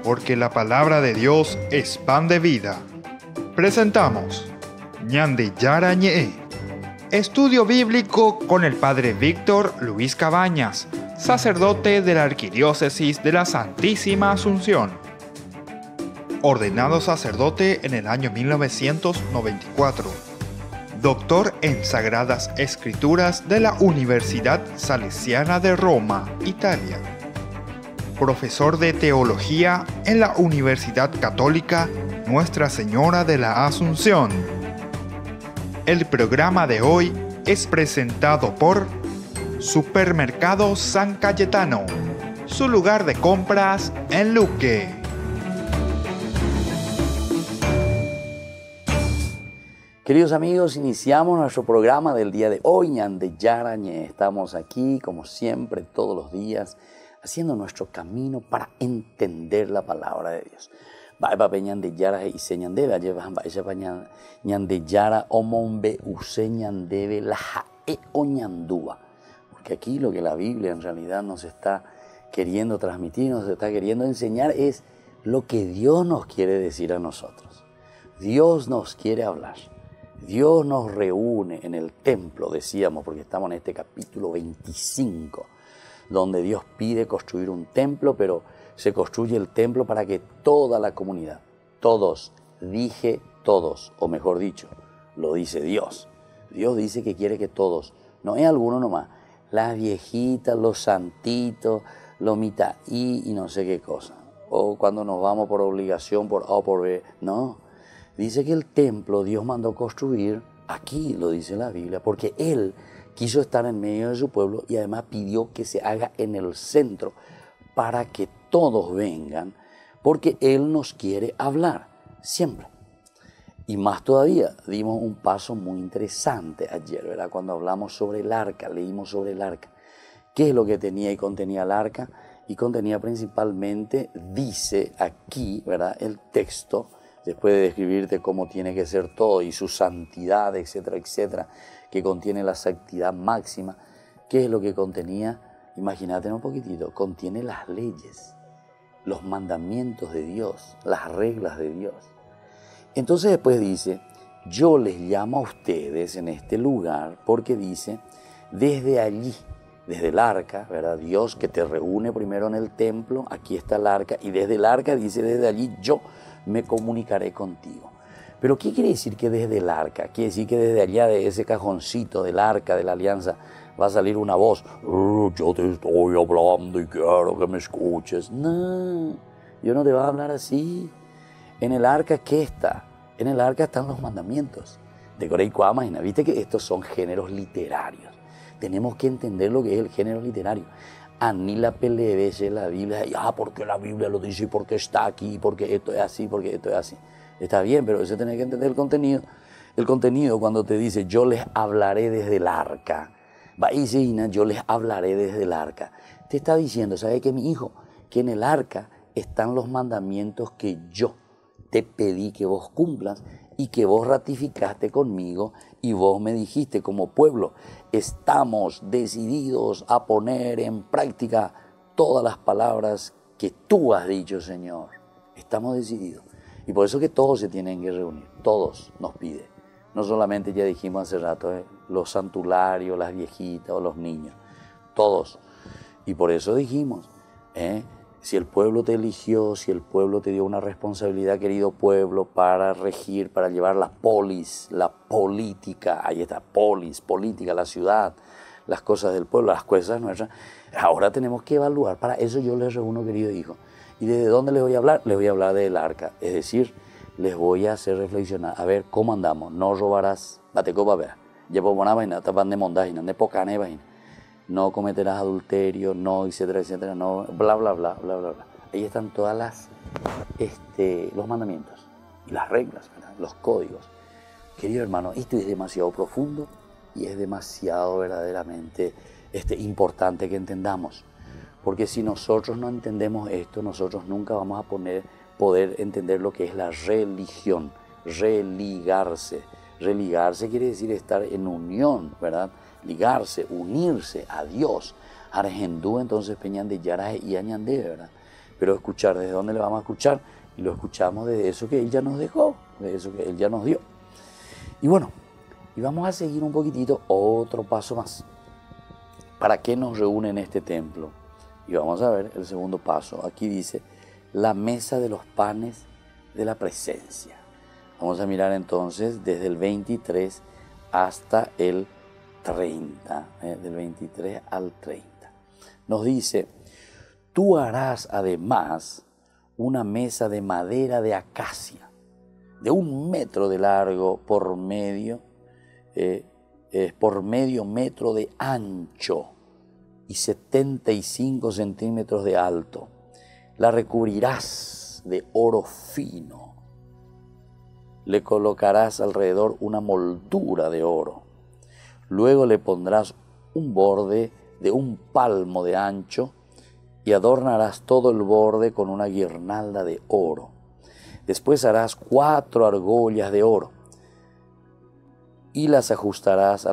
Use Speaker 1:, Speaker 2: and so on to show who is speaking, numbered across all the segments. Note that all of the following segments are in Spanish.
Speaker 1: Porque la palabra de Dios es pan de vida. Presentamos Ñande Yara Ñe, estudio bíblico con el Padre Víctor Luis Cabañas, sacerdote de la Arquidiócesis de la Santísima Asunción. Ordenado sacerdote en el año 1994. Doctor en Sagradas Escrituras de la Universidad Salesiana de Roma, Italia. Profesor de Teología en la Universidad Católica Nuestra Señora de la Asunción. El programa de hoy es presentado por Supermercado San Cayetano, su lugar de compras en Luque.
Speaker 2: Queridos amigos, iniciamos nuestro programa del día de hoy, Ñande Yara Ñe. Estamos aquí, como siempre, todos los días, haciendo nuestro camino para entender la palabra de Dios. Ñande Yara y se ñandebe, Ñande Yara omombe use ñandebe la jae o ñandúa. Porque aquí lo que la Biblia en realidad nos está queriendo transmitir, nos está queriendo enseñar es lo que Dios nos quiere decir a nosotros. Dios nos quiere hablar. Dios nos reúne en el templo, decíamos, porque estamos en este capítulo 25, donde Dios pide construir un templo, pero se construye el templo para que toda la comunidad, todos, dije todos, o mejor dicho, lo dice Dios. Dios dice que quiere que todos, no es alguno nomás, las viejitas, los santitos, los mitaí y no sé qué cosa. O cuando nos vamos por obligación, por A o por B, no. Dice que el templo Dios mandó construir, aquí lo dice la Biblia, porque Él quiso estar en medio de su pueblo y además pidió que se haga en el centro para que todos vengan, porque Él nos quiere hablar, siempre. Y más todavía, dimos un paso muy interesante ayer, ¿verdad? Cuando hablamos sobre el arca, leímos sobre el arca. ¿Qué es lo que tenía y contenía el arca? Y contenía principalmente, dice aquí, ¿verdad? El texto, después de describirte cómo tiene que ser todo y su santidad, etcétera, etcétera, que contiene la santidad máxima. ¿Qué es lo que contenía? Imagínate un poquitito, contiene las leyes, los mandamientos de Dios, las reglas de Dios. Entonces después dice, yo les llamo a ustedes en este lugar, porque dice, desde allí, desde el arca, ¿verdad? Dios que te reúne primero en el templo, aquí está el arca, y desde el arca dice, desde allí yo me comunicaré contigo. Pero ¿qué quiere decir que desde el arca? Quiere decir que desde allá, de ese cajoncito del arca de la alianza, va a salir una voz, yo te estoy hablando y quiero que me escuches. No, Dios no te va a hablar así. En el arca, ¿qué está? En el arca están los mandamientos. De Corey Cuamagina, viste que estos son géneros literarios. Tenemos que entender lo que es el género literario. Ani la pelea la Biblia, porque la Biblia lo dice, y porque está aquí, porque esto es así, porque esto es así. Está bien, pero eso tiene que entender el contenido. El contenido cuando te dice, yo les hablaré desde el arca. Yo les hablaré desde el arca. Te está diciendo, ¿sabe qué, mi hijo? Que en el arca están los mandamientos que yo te pedí que vos cumplas y que vos ratificaste conmigo y vos me dijiste como pueblo, estamos decididos a poner en práctica todas las palabras que tú has dicho, Señor. Estamos decididos. Y por eso que todos se tienen que reunir, todos nos piden. No solamente, ya dijimos hace rato, los santularios, las viejitas o los niños, todos. Y por eso dijimos, si el pueblo te eligió, si el pueblo te dio una responsabilidad, querido pueblo, para regir, para llevar la polis, la política, ahí está, polis, política, la ciudad, las cosas del pueblo, las cosas nuestras, ahora tenemos que evaluar. Para eso yo les reúno, querido hijo. ¿Y desde dónde les voy a hablar? Les voy a hablar del arca, es decir, les voy a hacer reflexionar, a ver cómo andamos. No robarás, no cometerás adulterio, no, etcétera, etcétera, no, bla, bla, bla, bla, bla, bla. Ahí están todas los mandamientos y las reglas, ¿verdad? Los códigos. Querido hermano, esto es demasiado profundo y es demasiado verdaderamente importante que entendamos. Porque si nosotros no entendemos esto, nosotros nunca vamos a poder entender lo que es la religión, religarse. Religarse quiere decir estar en unión, ¿verdad? Ligarse, unirse a Dios. Argendú, entonces, Peñande Yara y Añandé, ¿verdad? Pero escuchar, ¿desde dónde le vamos a escuchar? Y lo escuchamos desde eso que Él ya nos dejó, de eso que Él ya nos dio. Y bueno, y vamos a seguir un poquitito, otro paso más. ¿Para qué nos reúne en este templo? Y vamos a ver el segundo paso. Aquí dice, la mesa de los panes de la presencia. Vamos a mirar entonces desde el 23 hasta el 30, del 23 al 30. Nos dice, tú harás además una mesa de madera de acacia, de 1 metro de largo por medio metro de ancho y 75 centímetros de alto. La recubrirás de oro fino. Le colocarás alrededor una moldura de oro. Luego le pondrás un borde de 1 palmo de ancho y adornarás todo el borde con una guirnalda de oro. Después harás 4 argollas de oro y las ajustarás a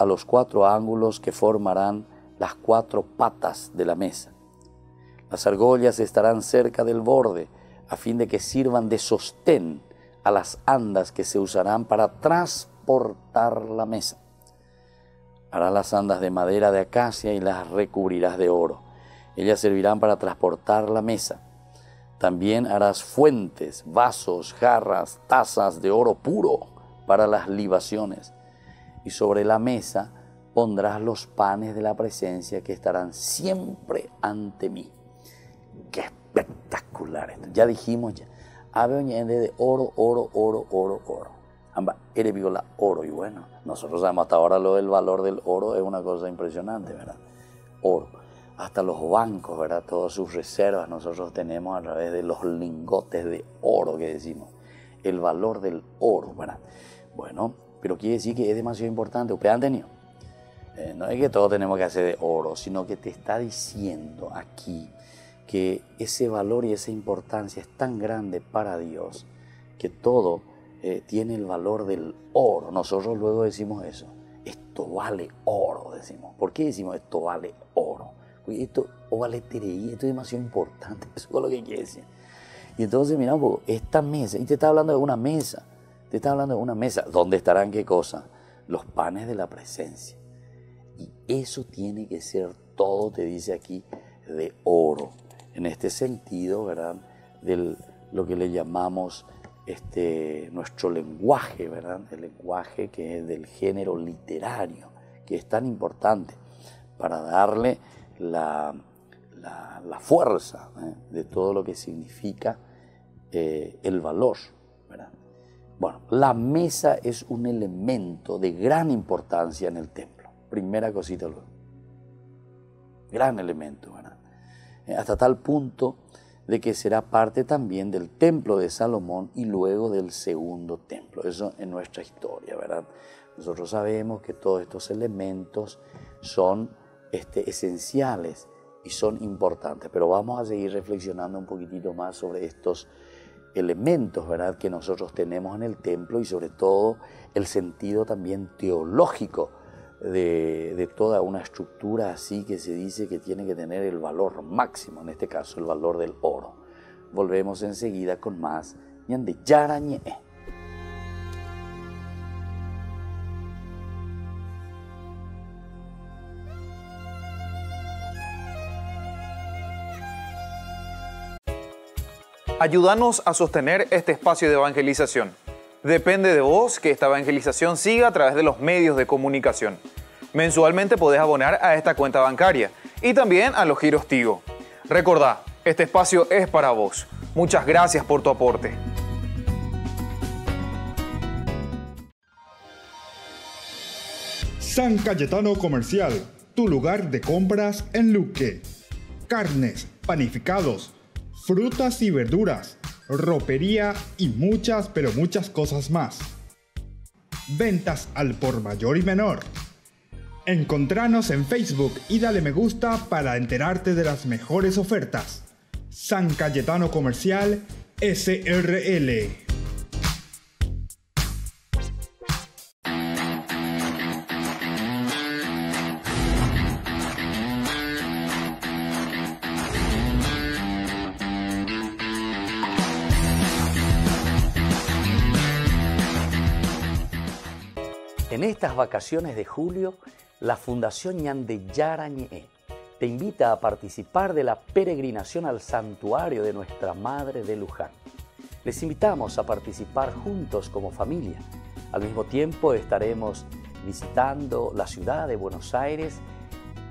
Speaker 2: los 4 ángulos que formarán las 4 patas de la mesa. Las argollas estarán cerca del borde a fin de que sirvan de sostén a las andas que se usarán para transportar la mesa. Harás las andas de madera de acacia y las recubrirás de oro. Ellas servirán para transportar la mesa. También harás fuentes, vasos, jarras, tazas de oro puro para las libaciones. Y sobre la mesa pondrás los panes de la presencia que estarán siempre ante mí. ¡Qué espectacular esto! Ya dijimos ya. De oro, oro, oro, oro, oro. Amba, eres la oro. Y bueno, nosotros sabemos hasta ahora lo del valor del oro es una cosa impresionante, ¿verdad? Oro. Hasta los bancos, ¿verdad? Todas sus reservas nosotros tenemos a través de los lingotes de oro que decimos. El valor del oro, ¿verdad? Bueno, pero quiere decir que es demasiado importante. ¿Ustedes han tenido? No es que todo tenemos que hacer de oro, sino que te está diciendo aquí que ese valor y esa importancia es tan grande para Dios que todo tiene el valor del oro. Nosotros luego decimos eso. Esto vale oro, decimos. ¿Por qué decimos esto vale oro? Porque esto vale tereí, esto es demasiado importante. Eso es lo que quiere decir. Y entonces, mira un poco, esta mesa, y te está hablando de una mesa. Te está hablando de una mesa. ¿Dónde estarán qué cosa? Los panes de la presencia. Y eso tiene que ser todo, te dice aquí, de oro. En este sentido, ¿verdad? De lo que le llamamos nuestro lenguaje, ¿verdad? El lenguaje que es del género literario, que es tan importante para darle la fuerza de todo lo que significa el valor, ¿verdad? Bueno, la mesa es un elemento de gran importancia en el templo. Primera cosita luego. Gran elemento, ¿verdad? Hasta tal punto de que será parte también del templo de Salomón y luego del segundo templo. Eso en nuestra historia, ¿verdad? Nosotros sabemos que todos estos elementos son esenciales y son importantes, pero vamos a seguir reflexionando un poquitito más sobre estos elementos, ¿verdad?, que nosotros tenemos en el templo y sobre todo el sentido también teológico de toda una estructura así que se dice que tiene que tener el valor máximo, en este caso el valor del oro. Volvemos enseguida con más ñande yarañe.
Speaker 1: Ayúdanos a sostener este espacio de evangelización. Depende de vos que esta evangelización siga a través de los medios de comunicación. Mensualmente podés abonar a esta cuenta bancaria y también a los giros Tigo. Recordá, este espacio es para vos. Muchas gracias por tu aporte.
Speaker 3: San Cayetano Comercial, tu lugar de compras en Luque. Carnes, panificados, frutas y verduras, ropería y muchas, pero muchas cosas más. Ventas al por mayor y menor. Encontranos en Facebook y dale me gusta para enterarte de las mejores ofertas. San Cayetano Comercial SRL.
Speaker 2: En estas vacaciones de julio, la Fundación Ñande Yarañé te invita a participar de la peregrinación al santuario de Nuestra Madre de Luján. Les invitamos a participar juntos como familia. Al mismo tiempo estaremos visitando la ciudad de Buenos Aires,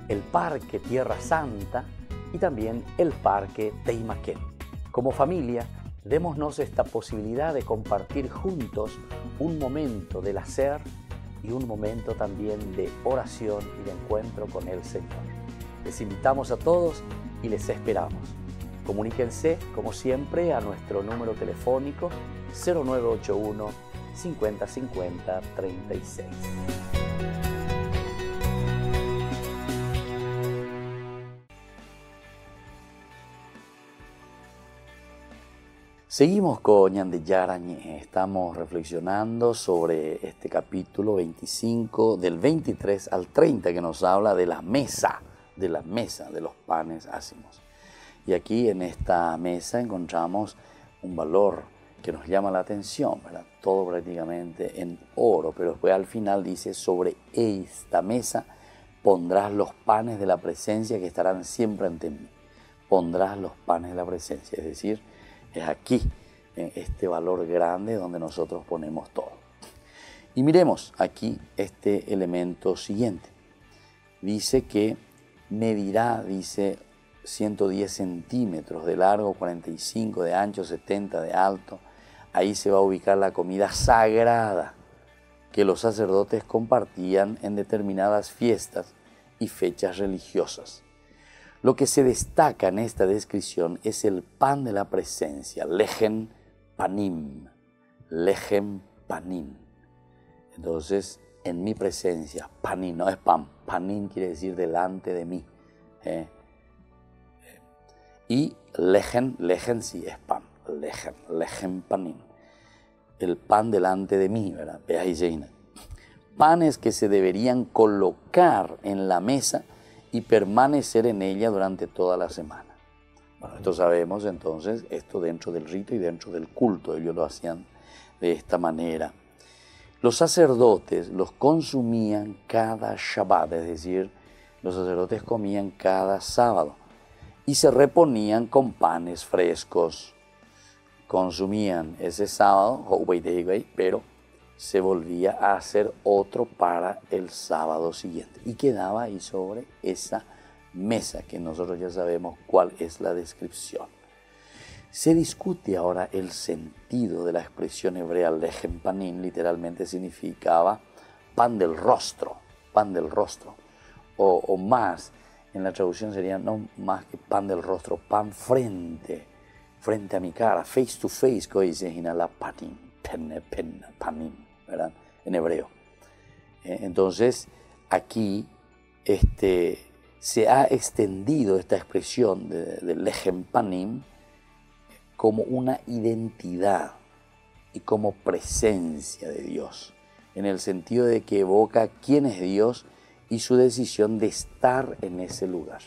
Speaker 2: el Parque Tierra Santa y también el Parque Teimaquén. Como familia, démonos esta posibilidad de compartir juntos un momento del hacer y un momento también de oración y de encuentro con el Señor. Les invitamos a todos y les esperamos. Comuníquense, como siempre, a nuestro número telefónico 0981 50 50 36. Seguimos con Ñande Yarañé. Estamos reflexionando sobre este capítulo 25, del 23 al 30, que nos habla de la mesa de los panes ácimos. Y aquí en esta mesa encontramos un valor que nos llama la atención, ¿verdad? Todo prácticamente en oro, pero después al final dice: sobre esta mesa pondrás los panes de la presencia que estarán siempre ante mí. Pondrás los panes de la presencia, es decir, es aquí, en este valor grande donde nosotros ponemos todo. Y miremos aquí este elemento siguiente. Dice que medirá, dice, 110 centímetros de largo, 45 de ancho, 70 de alto. Ahí se va a ubicar la comida sagrada que los sacerdotes compartían en determinadas fiestas y fechas religiosas. Lo que se destaca en esta descripción es el pan de la presencia, lechem panim, lechem panim. Entonces, en mi presencia, panim, no es pan, panim quiere decir delante de mí. Y lechem sí es pan, lechem panim, el pan delante de mí, ¿verdad? Panes que se deberían colocar en la mesa y permanecer en ella durante toda la semana. Bueno, esto sabemos entonces, esto dentro del rito y dentro del culto, ellos lo hacían de esta manera. Los sacerdotes los consumían cada Shabbat, es decir, los sacerdotes comían cada sábado y se reponían con panes frescos. Consumían ese sábado, pero se volvía a hacer otro para el sábado siguiente y quedaba ahí sobre esa mesa que nosotros ya sabemos cuál es la descripción. Se discute ahora el sentido de la expresión hebrea lechem panim, literalmente significaba pan del rostro, o más, en la traducción sería no más que pan del rostro, pan frente a mi cara, face to face, como dice la panim, panim, ¿verdad? En hebreo. Entonces, aquí se ha extendido esta expresión de lechem panim como una identidad y como presencia de Dios, en el sentido de que evoca quién es Dios y su decisión de estar en ese lugar,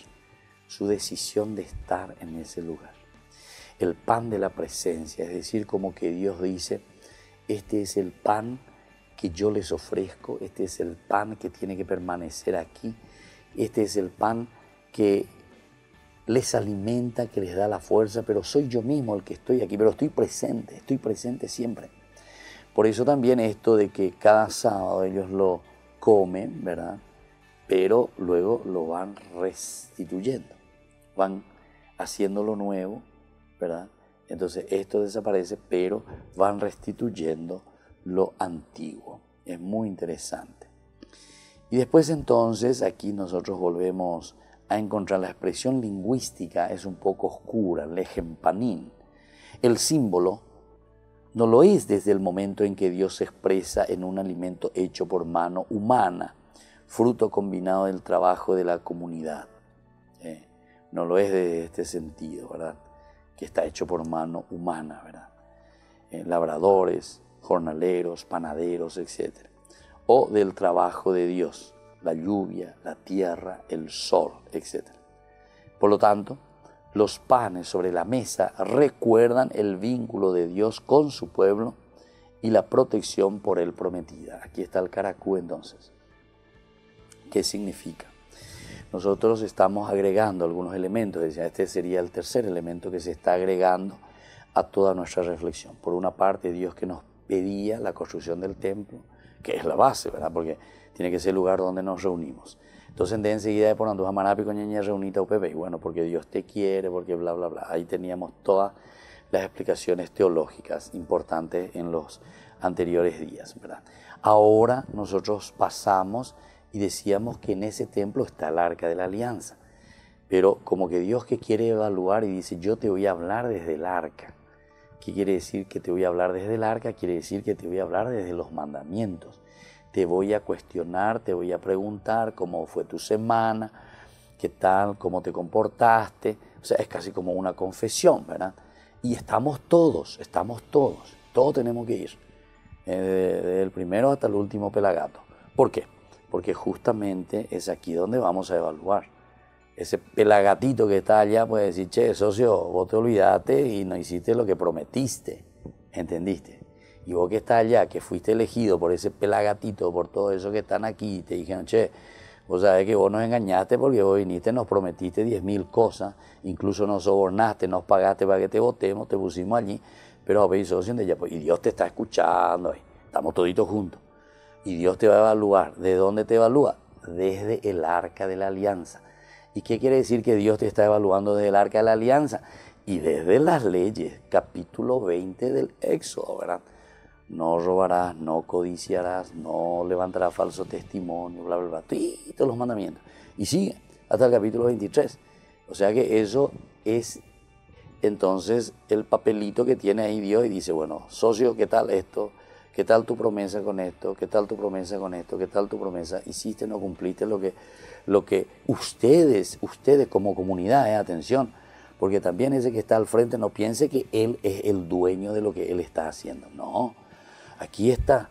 Speaker 2: El pan de la presencia, es decir, como que Dios dice: este es el pan que yo les ofrezco, este es el pan que tiene que permanecer aquí, este es el pan que les alimenta, que les da la fuerza, pero soy yo mismo el que estoy aquí, pero estoy presente siempre. Por eso también esto de que cada sábado ellos lo comen, ¿verdad? Pero luego lo van restituyendo, van haciéndolo nuevo, ¿verdad? Entonces esto desaparece, pero van restituyendo lo antiguo. Es muy interesante. Y después entonces aquí nosotros volvemos a encontrar la expresión lingüística, es un poco oscura, lechem panim. El símbolo no lo es desde el momento en que Dios se expresa en un alimento hecho por mano humana, fruto combinado del trabajo de la comunidad. No lo es desde este sentido, ¿verdad? Que está hecho por mano humana, ¿verdad? Labradores, jornaleros, panaderos, etc. O del trabajo de Dios, la lluvia, la tierra, el sol, etc. Por lo tanto, los panes sobre la mesa recuerdan el vínculo de Dios con su pueblo y la protección por él prometida. Aquí está el caracú entonces. ¿Qué significa? Nosotros estamos agregando algunos elementos, decía, este sería el tercer elemento que se está agregando a toda nuestra reflexión. Por una parte, Dios que nos pedía la construcción del templo, que es la base, ¿verdad? Porque tiene que ser el lugar donde nos reunimos. Entonces, de enseguida de por Andújar Manapi con ñaña reunita UPP, y bueno, porque Dios te quiere, porque bla, bla, bla. Ahí teníamos todas las explicaciones teológicas importantes en los anteriores días, ¿verdad? Ahora nosotros pasamos y decíamos que en ese templo está el Arca de la Alianza, pero como que Dios que quiere evaluar y dice, yo te voy a hablar desde el Arca. ¿Qué quiere decir que te voy a hablar desde el Arca? Quiere decir que te voy a hablar desde los mandamientos. Te voy a cuestionar, te voy a preguntar cómo fue tu semana, qué tal, cómo te comportaste. O sea, es casi como una confesión, ¿verdad? Y estamos todos tenemos que ir, desde el primero hasta el último pelagato. ¿Por qué? Porque justamente es aquí donde vamos a evaluar. Ese pelagatito que está allá puede decir, che, socio, vos te olvidaste y no hiciste lo que prometiste, ¿entendiste? Y vos que estás allá, que fuiste elegido por ese pelagatito, por todo eso que están aquí, y te dijeron, che, vos sabés que vos nos engañaste porque vos viniste, nos prometiste 10.000 cosas, incluso nos sobornaste, nos pagaste para que te votemos, te pusimos allí, pero habéis socio de ella, y Dios te está escuchando, estamos toditos juntos. Y Dios te va a evaluar. ¿De dónde te evalúa? Desde el Arca de la Alianza. ¿Y qué quiere decir que Dios te está evaluando desde el Arca de la Alianza? Y desde las leyes, capítulo 20 del Éxodo, ¿verdad? No robarás, no codiciarás, no levantarás falso testimonio, bla, bla, bla. Y todos los mandamientos. Y sigue hasta el capítulo 23. O sea que eso es entonces el papelito que tiene ahí Dios y dice, bueno, socio, ¿qué tal esto? ¿Qué tal tu promesa con esto? ¿Qué tal tu promesa con esto? ¿Qué tal tu promesa? ¿Hiciste, no cumpliste lo que ustedes como comunidad, atención, porque también ese que está al frente no piense que él es el dueño de lo que él está haciendo. No, aquí está.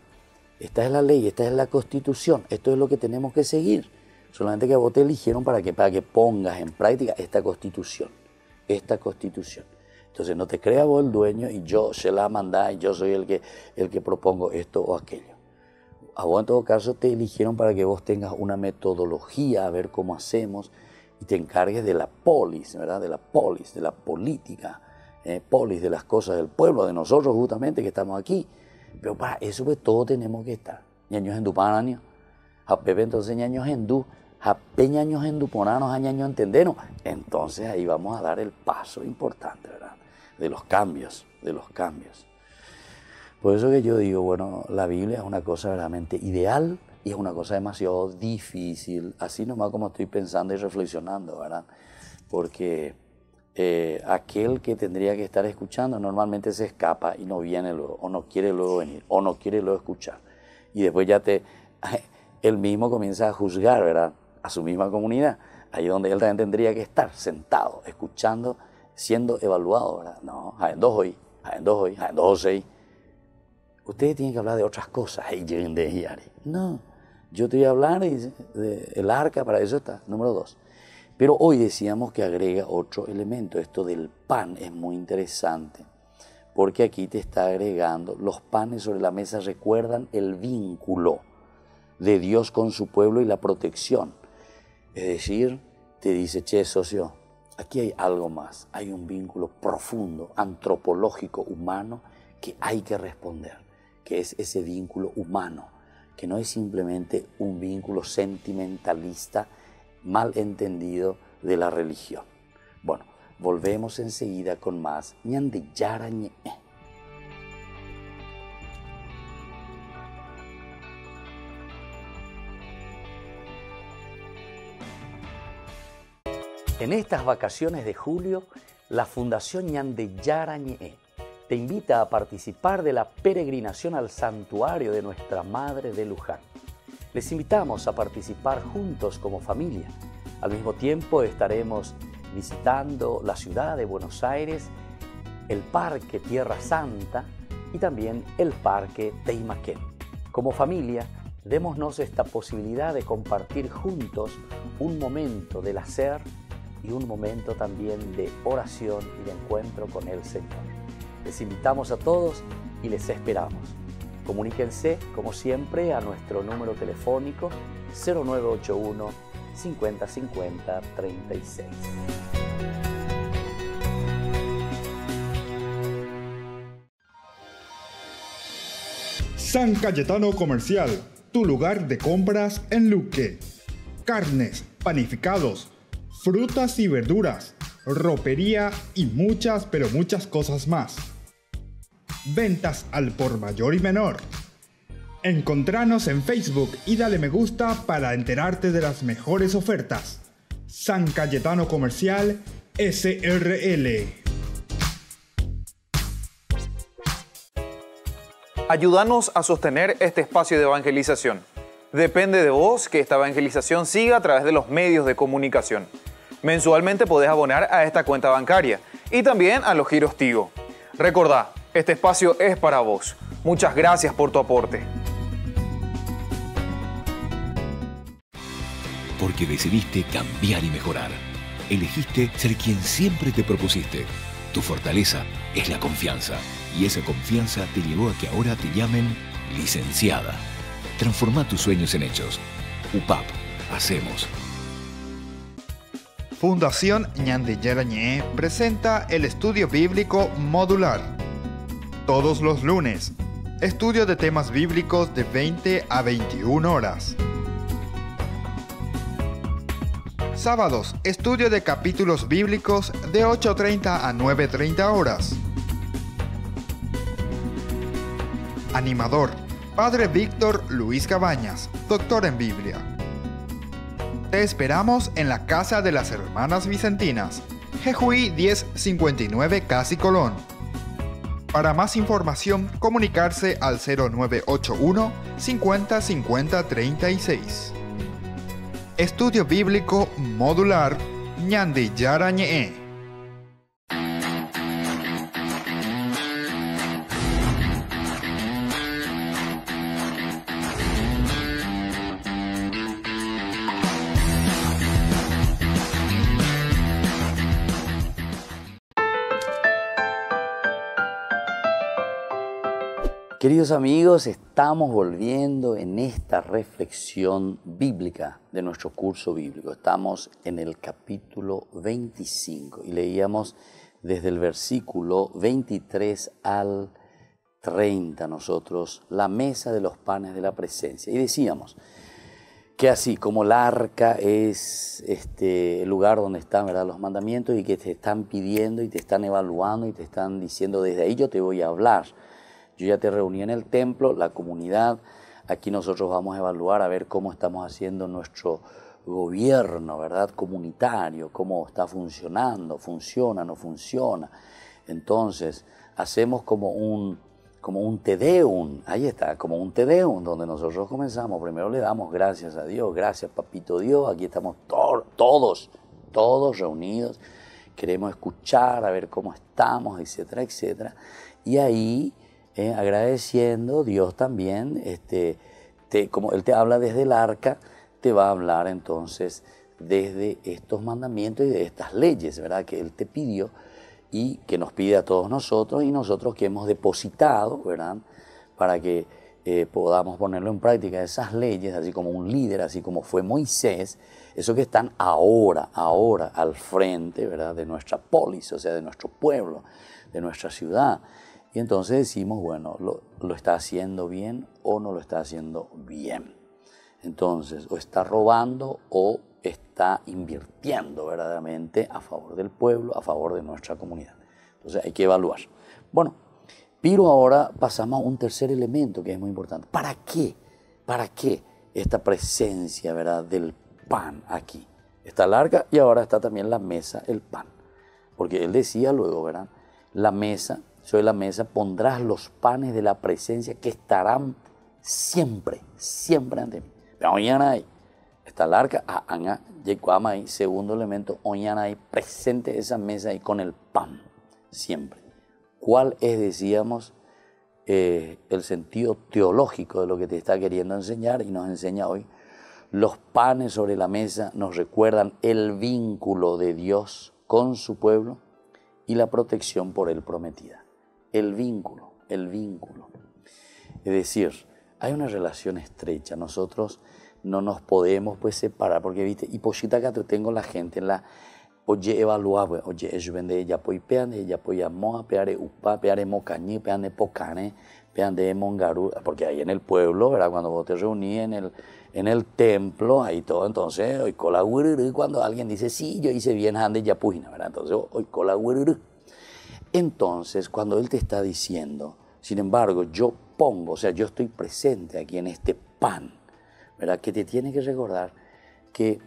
Speaker 2: Esta es la ley, esta es la Constitución, esto es lo que tenemos que seguir. Solamente que a vos te eligieron para que pongas en práctica esta Constitución. Entonces no te creas vos el dueño y yo se la mandá y yo soy el que propongo esto o aquello. A vos en todo caso te eligieron para que vos tengas una metodología a ver cómo hacemos y te encargues de la polis, ¿verdad? De la política, polis de las cosas del pueblo, de nosotros justamente que estamos aquí. Pero para eso pues todos tenemos que estar. Ñaños en Dupananio, a Pepe entonces ñaños en Du, a Peñaños en Duponanos, a ñaños entenderos. Entonces ahí vamos a dar el paso importante, ¿verdad? De los cambios. Por eso que yo digo, bueno, la Biblia es una cosa verdaderamente ideal y es una cosa demasiado difícil, así nomás como estoy pensando y reflexionando, ¿verdad? Porque aquel que tendría que estar escuchando normalmente se escapa y no viene luego, o no quiere luego venir, o no quiere luego escuchar. Y después ya él mismo comienza a juzgar, ¿verdad? A su misma comunidad, ahí donde él también tendría que estar sentado, escuchando, siendo evaluado, ¿verdad? No, en dos hoy, en dos seis. Ustedes tienen que hablar de otras cosas. No, yo te voy a hablar del arca, para eso está, número 2. Pero hoy decíamos que agrega otro elemento. Esto del pan es muy interesante, porque aquí te está agregando, los panes sobre la mesa recuerdan el vínculo de Dios con su pueblo y la protección. Es decir, te dice, che, socio, aquí hay algo más, hay un vínculo profundo, antropológico, humano, que hay que responder, que es ese vínculo humano, que no es simplemente un vínculo sentimentalista, mal entendido de la religión. Bueno, volvemos enseguida con más ñande yarañe. En estas vacaciones de julio, la Fundación Ñande Yarañe te invita a participar de la peregrinación al santuario de Nuestra Madre de Luján. Les invitamos a participar juntos como familia. Al mismo tiempo estaremos visitando la ciudad de Buenos Aires, el Parque Tierra Santa y también el Parque Teimaquén. Como familia, démonos esta posibilidad de compartir juntos un momento del hacer y un momento también de oración y de encuentro con el Señor. Les invitamos a todos y les esperamos. Comuníquense, como siempre, a nuestro número telefónico 0981 50 50 36.
Speaker 3: San Cayetano Comercial, tu lugar de compras en Luque. Carnes, panificados, frutas y verduras, ropería y muchas, pero muchas cosas más. Ventas al por mayor y menor. Encontranos en Facebook y dale me gusta para enterarte de las mejores ofertas. San Cayetano Comercial SRL.
Speaker 4: Ayúdanos a sostener este espacio de evangelización. Depende de vos que esta evangelización siga a través de los medios de comunicación. Mensualmente podés abonar a esta cuenta bancaria y también a los giros Tigo. Recordá, este espacio es para vos. Muchas gracias por tu aporte.
Speaker 5: Porque decidiste cambiar y mejorar. Elegiste ser quien siempre te propusiste. Tu fortaleza es la confianza. Y esa confianza te llevó a que ahora te llamen licenciada. Transforma tus sueños en hechos. UPAP. Hacemos.
Speaker 1: Fundación Ñande Yarañé presenta el estudio bíblico modular. Todos los lunes, estudio de temas bíblicos de 20 a 21 horas. Sábados, estudio de capítulos bíblicos de 8:30 a 9:30 horas. Animador, Padre Víctor Luis Cabañas, doctor en Biblia. Te esperamos en la Casa de las Hermanas Vicentinas, Jejuí 1059 Casi Colón. Para más información, comunicarse al 0981 50 50 36. Estudio Bíblico Modular Ñande Yarañé.
Speaker 2: Queridos amigos, estamos volviendo en esta reflexión bíblica de nuestro curso bíblico. Estamos en el capítulo 25 y leíamos desde el versículo 23 al 30 nosotros la mesa de los panes de la presencia. Y decíamos que así como el arca es el lugar donde están, ¿verdad?, los mandamientos y que te están pidiendo y te están evaluando y te están diciendo desde ahí yo te voy a hablar. Yo ya te reuní en el templo, la comunidad, aquí nosotros vamos a evaluar a ver cómo estamos haciendo nuestro gobierno, ¿verdad?, comunitario, cómo está funcionando, funciona, no funciona. Entonces, hacemos como un Te Deum, ahí está, como un Te Deum, donde nosotros comenzamos, primero le damos gracias a Dios, gracias Papito Dios, aquí estamos todos reunidos, queremos escuchar, a ver cómo estamos, etcétera, etcétera, y ahí agradeciendo, Dios también, como Él te habla desde el arca, te va a hablar entonces desde estos mandamientos y de estas leyes, ¿verdad?, que Él te pidió y que nos pide a todos nosotros y nosotros que hemos depositado, ¿verdad?, para que podamos ponerlo en práctica, esas leyes, así como un líder, así como fue Moisés, esos que están ahora al frente, ¿verdad?, de nuestra polis, o sea, de nuestro pueblo, de nuestra ciudad. Y entonces decimos, bueno, ¿lo está haciendo bien o no lo está haciendo bien? Entonces, o está robando o está invirtiendo verdaderamente a favor del pueblo, a favor de nuestra comunidad. Entonces hay que evaluar. Bueno, pero ahora pasamos a un tercer elemento que es muy importante. ¿Para qué? ¿Para qué esta presencia, ¿verdad?, del pan aquí? Está el arca y ahora está también la mesa, el pan. Porque él decía luego, ¿verdad?, la mesa, sobre la mesa pondrás los panes de la presencia que estarán siempre ante mí. Pero mañana hay, está el arca, segundo elemento, mañana hay presente esa mesa y con el pan, siempre. ¿Cuál es, decíamos, el sentido teológico de lo que te está queriendo enseñar? Y nos enseña hoy, los panes sobre la mesa nos recuerdan el vínculo de Dios con su pueblo y la protección por él prometida. El vínculo. Es decir, hay una relación estrecha. Nosotros no nos podemos pues separar, porque viste, y pochita que tengo la gente en la oye evaluar, oye ellos vende ella poi peane, ella poi amoa, peare upa, peare mocañi, peane pocane, peane mongaru, porque ahí en el pueblo, ¿verdad? Cuando vos te reuní en el templo, ahí todo, entonces, hoy cola guiriri, cuando alguien dice, sí, yo hice bien, ande ya puina, ¿verdad? Entonces, hoy cola guiriri. Entonces, cuando él te está diciendo, sin embargo, yo pongo, o sea, yo estoy presente aquí en este pan, ¿verdad? Que te tiene que recordar que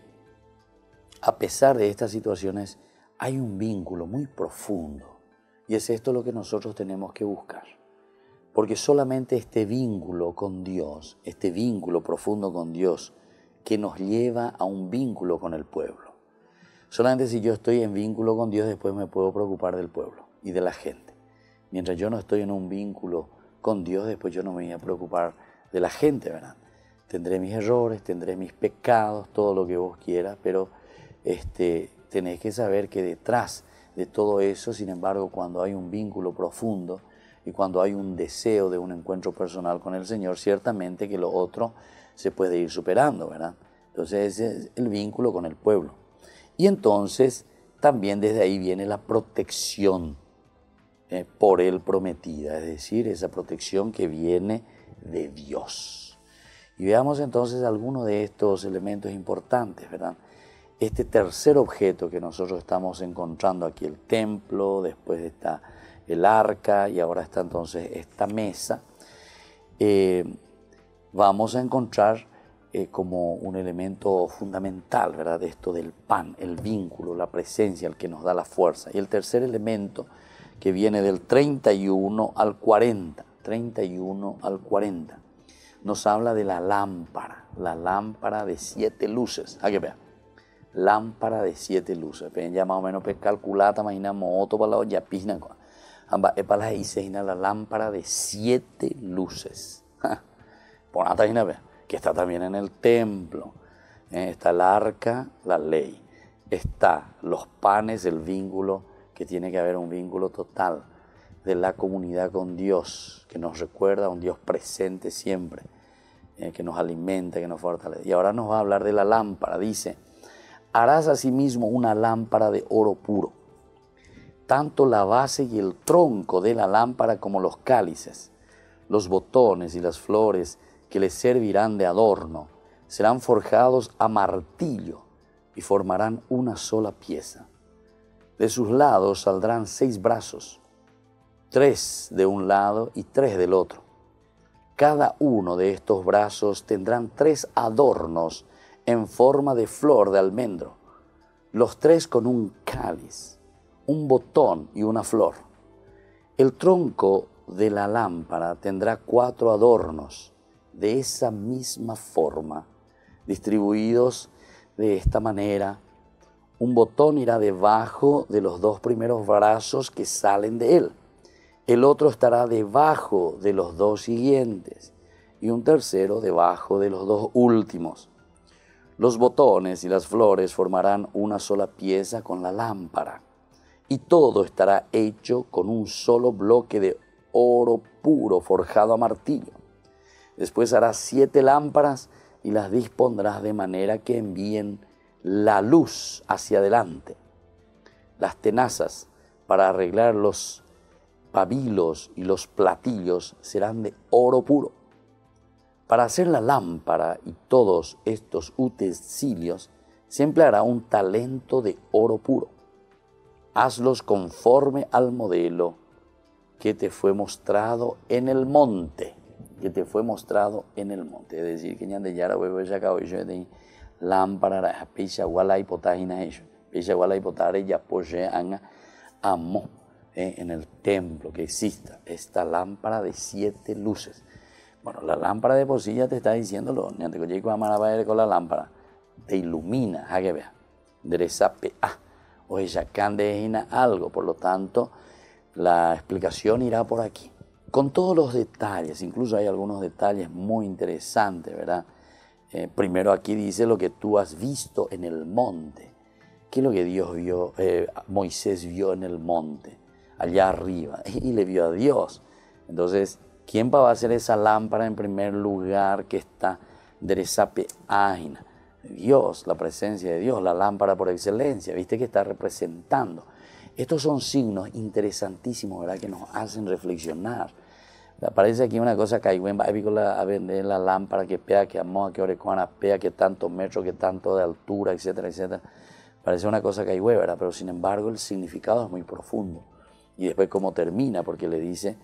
Speaker 2: a pesar de estas situaciones hay un vínculo muy profundo y es esto lo que nosotros tenemos que buscar. Porque solamente este vínculo con Dios, este vínculo profundo con Dios que nos lleva a un vínculo con el pueblo. Solamente si yo estoy en vínculo con Dios, después me puedo preocupar del pueblo y de la gente. Mientras yo no estoy en un vínculo con Dios, después yo no me voy a preocupar de la gente, ¿verdad? Tendré mis errores, tendré mis pecados, todo lo que vos quieras, pero tenés que saber que detrás de todo eso, sin embargo, cuando hay un vínculo profundo y cuando hay un deseo de un encuentro personal con el Señor, ciertamente que lo otro se puede ir superando, ¿verdad? Entonces ese es el vínculo con el pueblo. Y entonces también desde ahí viene la protección por él prometida, es decir, esa protección que viene de Dios. Y veamos entonces algunos de estos elementos importantes, ¿verdad? Este tercer objeto que nosotros estamos encontrando aquí, el templo, después está el arca y ahora está entonces esta mesa, vamos a encontrar como un elemento fundamental, ¿verdad? De esto del pan, el vínculo, la presencia, el que nos da la fuerza. Y el tercer elemento que viene del 31 al 40, 31 al 40, nos habla de la lámpara de 7 luces. ¿A qué vea? Lámpara de 7 luces. Ya más o menos calculata, imaginamos otro para la olla pisna. Para la lámpara de 7 luces. Por nada, que está también en el templo. Está el arca, la ley. Está los panes, el vínculo, que tiene que haber un vínculo total de la comunidad con Dios, que nos recuerda a un Dios presente siempre, que nos alimenta, que nos fortalece. Y ahora nos va a hablar de la lámpara. Dice, harás asimismo una lámpara de oro puro, tanto la base y el tronco de la lámpara como los cálices, los botones y las flores que le servirán de adorno, serán forjados a martillo y formarán una sola pieza. De sus lados saldrán 6 brazos, 3 de un lado y 3 del otro. Cada uno de estos brazos tendrán 3 adornos en forma de flor de almendro, los 3 con un cáliz, un botón y una flor. El tronco de la lámpara tendrá 4 adornos de esa misma forma, distribuidos de esta manera. Un botón irá debajo de los 2 primeros brazos que salen de él. El otro estará debajo de los 2 siguientes y un tercero debajo de los 2 últimos. Los botones y las flores formarán una sola pieza con la lámpara y todo estará hecho con un solo bloque de oro puro forjado a martillo. Después harás 7 lámparas y las dispondrás de manera que envíen la luz hacia adelante. Las tenazas para arreglar los pabilos y los platillos serán de oro puro. Para hacer la lámpara y todos estos utensilios se empleará un talento de oro puro. Hazlos conforme al modelo que te fue mostrado en el monte. Que te fue mostrado en el monte. Es decir, que ya de yara huevo ya acabo yo de lámpara picha guala hipotagina ello. Picha guala hipotare ya posee amo en el templo que exista esta lámpara de 7 luces. Bueno, la lámpara de por sí ya te está diciéndolo. Con la lámpara te ilumina, a que vea. Derezape o ella candehina algo. Por lo tanto, la explicación irá por aquí. Con todos los detalles, incluso hay algunos detalles muy interesantes, ¿verdad? Primero aquí dice lo que tú has visto en el monte. ¿Qué es lo que Dios vio, Moisés vio en el monte, allá arriba? Y le vio a Dios. Entonces, ¿Quién va a hacer esa lámpara en primer lugar que está Deresape Aina? Dios, la presencia de Dios, la lámpara por excelencia, ¿viste? Que está representando. Estos son signos interesantísimos, ¿verdad? Que nos hacen reflexionar. Aparece aquí una cosa que hay a vender la lámpara que pega, que amoa, que orecuana, pega, que tanto metro, que tanto de altura, etcétera, etcétera. Parece una cosa que hay, ¿verdad? Pero sin embargo el significado es muy profundo. Y después cómo termina, porque le dice,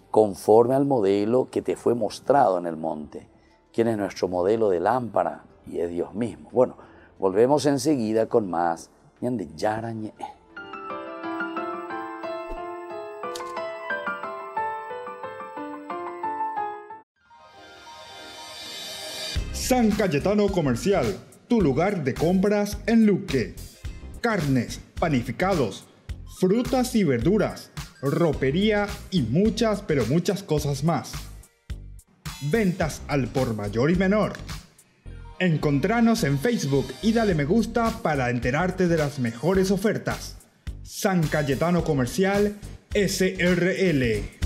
Speaker 2: conforme al modelo que te fue mostrado en el monte. ¿Quién es nuestro modelo de lámpara? Y es Dios mismo. Bueno, volvemos enseguida con más Ñande Yarañe.
Speaker 3: San Cayetano Comercial, tu lugar de compras en Luque. Carnes, panificados, frutas y verduras, ropería y muchas, pero muchas cosas más. Ventas al por mayor y menor. Encontranos en Facebook y dale me gusta para enterarte de las mejores ofertas. San Cayetano Comercial SRL.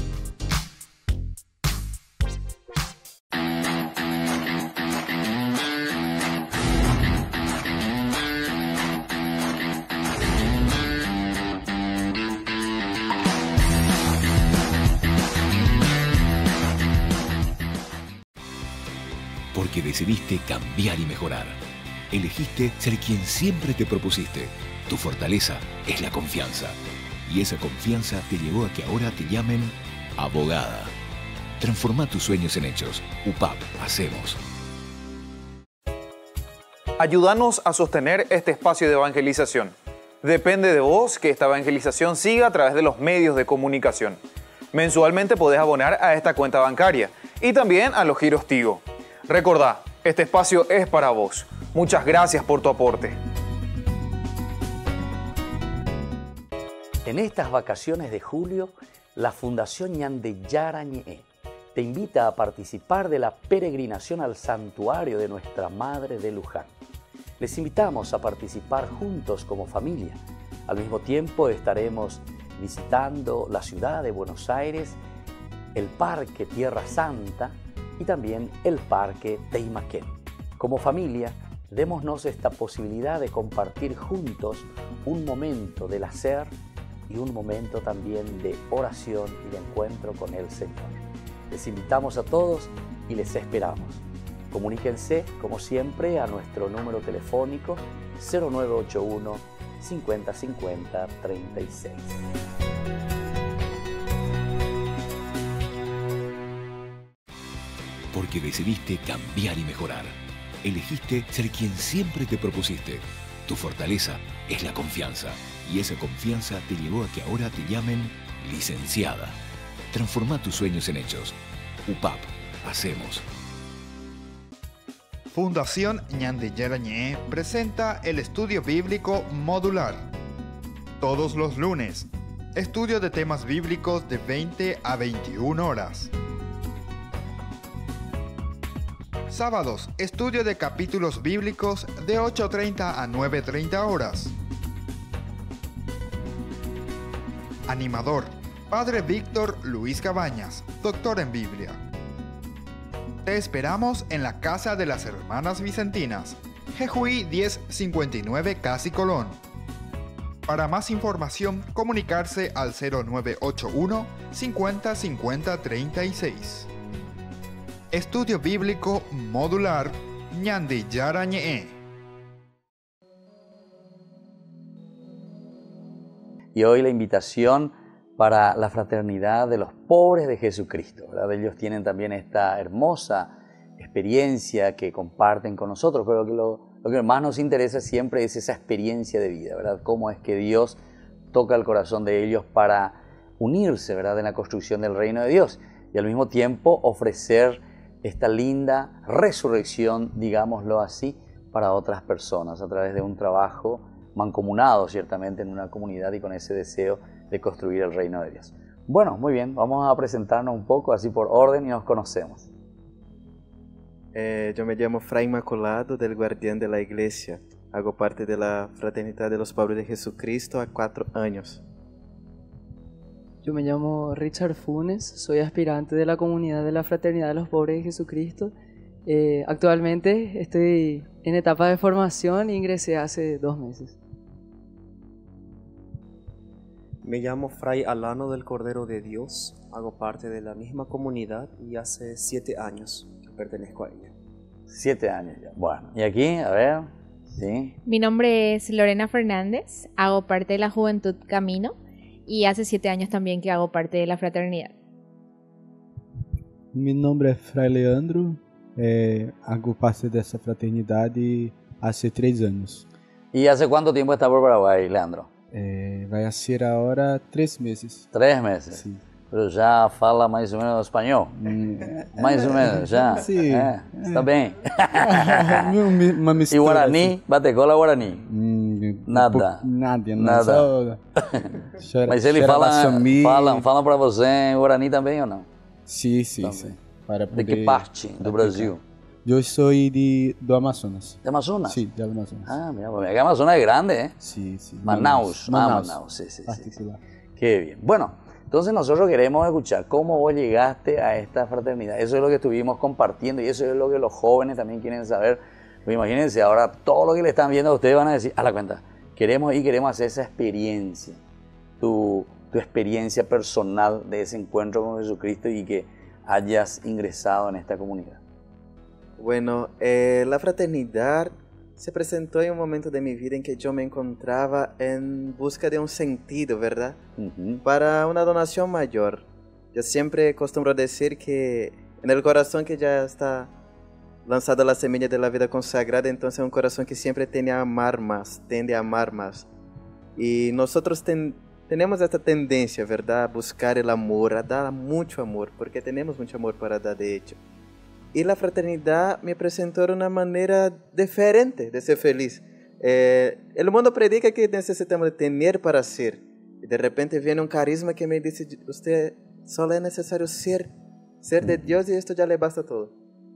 Speaker 5: Porque decidiste cambiar y mejorar. Elegiste ser quien siempre te propusiste. Tu fortaleza es la confianza. Y esa confianza te llevó a que ahora te llamen abogada. Transforma tus sueños en hechos. UPAP, hacemos.
Speaker 4: Ayúdanos a sostener este espacio de evangelización. Depende de vos que esta evangelización siga a través de los medios de comunicación. Mensualmente podés abonar a esta cuenta bancaria y también a los giros Tigo. Recordá, este espacio es para vos. Muchas gracias por tu aporte.
Speaker 2: En estas vacaciones de julio, la Fundación Ñande Yarañe te invita a participar de la peregrinación al santuario de Nuestra Madre de Luján. Les invitamos a participar juntos como familia. Al mismo tiempo estaremos visitando la ciudad de Buenos Aires, el Parque Tierra Santa y también el Parque Teimaquén. Como familia, démonos esta posibilidad de compartir juntos un momento del hacer y un momento también de oración y de encuentro con el Señor. Les invitamos a todos y les esperamos. Comuníquense, como siempre, a nuestro número telefónico 0981 50 50 36.
Speaker 5: Porque decidiste cambiar y mejorar. Elegiste ser quien siempre te propusiste. Tu fortaleza es la confianza. Y esa confianza te llevó a que ahora te llamen licenciada. Transforma tus sueños en hechos. UPAP, hacemos.
Speaker 1: Fundación Ñande Yarañe presenta el estudio bíblico modular. Todos los lunes, estudio de temas bíblicos de 20 a 21 horas. Sábados, estudio de capítulos bíblicos de 8:30 a 9:30 horas. Animador, Padre Víctor Luis Cabañas, doctor en Biblia. Te esperamos en la Casa de las Hermanas Vicentinas, Jejuí 1059 Casi Colón. Para más información, comunicarse al 0981 50 50 36. Estudio Bíblico Modular Ñande Yarañe.
Speaker 2: Y hoy la invitación para la fraternidad de los pobres de Jesucristo, ¿verdad? Ellos tienen también esta hermosa experiencia que comparten con nosotros, pero lo que más nos interesa siempre es esa experiencia de vida, ¿verdad? Cómo es que Dios toca el corazón de ellos para unirse, ¿verdad?, en la construcción del reino de Dios y al mismo tiempo ofrecer esta linda resurrección, digámoslo así, para otras personas a través de un trabajo mancomunado ciertamente en una comunidad y con ese deseo de construir el reino de Dios. Bueno, muy bien, vamos a presentarnos un poco así por orden y nos conocemos.
Speaker 6: Yo me llamo Fray Inmaculado, del Guardián de la Iglesia. Hago parte de la Fraternidad de los Pobres de Jesucristo há 4 años.
Speaker 7: Yo me llamo Richard Funes, soy aspirante de la comunidad de la Fraternidad de los Pobres de Jesucristo. Actualmente estoy en etapa de formación e ingresé hace 2 meses.
Speaker 6: Me llamo Fray Alano del Cordero de Dios, hago parte de la misma comunidad y hace 7 años que pertenezco a ella.
Speaker 2: 7 años ya. Bueno, y aquí, a ver, sí.
Speaker 8: Mi nombre es Lorena Fernández, hago parte de la Juventud Camino y hace 7 años también que hago parte de la fraternidad.
Speaker 9: Mi nombre es Fray Leandro, hago parte de esa fraternidad hace 3 años.
Speaker 2: ¿Y hace cuánto tiempo está por Paraguay, Leandro?
Speaker 9: Vai a ser ahora 3 meses.
Speaker 2: 3 meses.
Speaker 9: Sí.
Speaker 2: Pero já fala mais ou menos espanhol? Mais ou menos, já?
Speaker 9: Sim.
Speaker 2: Está bem.
Speaker 9: Uma mistura.
Speaker 2: E Guarani? Bate cola Guarani? Nada.
Speaker 9: Nada.
Speaker 2: Mas ele fala para você em Guarani também ou não?
Speaker 9: Sim. Para
Speaker 2: de que parte do Brasil?
Speaker 9: Eu sou do Amazonas.
Speaker 2: ¿De Amazonas?
Speaker 9: Sí, de Amazonas.
Speaker 2: Ah, mira, porque Amazonas es grande, ¿eh?
Speaker 9: Sí.
Speaker 2: Manaus. Manaus, sí. Qué bien. Bueno, entonces nosotros queremos escuchar cómo vos llegaste a esta fraternidad. Eso es lo que estuvimos compartiendo y eso es lo que los jóvenes también quieren saber. Pues imagínense, ahora todo lo que le están viendo a ustedes van a decir, a la cuenta, queremos hacer esa experiencia, tu experiencia personal de ese encuentro con Jesucristo y que hayas ingresado en esta comunidad.
Speaker 6: Bueno, la fraternidad se presentó en un momento de mi vida en que yo me encontraba en busca de un sentido, ¿verdad? Para una donación mayor. Yo siempre acostumbro decir que en el corazón que ya está lanzada la semilla de la vida consagrada, entonces es un corazón que siempre tiende a amar más. Y nosotros tenemos esta tendencia, ¿verdad? A buscar el amor, a dar mucho amor, porque tenemos mucho amor para dar de hecho. Y la fraternidad me presentó de una manera diferente de ser feliz. El mundo predica que necesitamos tener para ser. Y de repente viene un carisma que me dice, usted solo es necesario ser de Dios y esto ya le basta todo.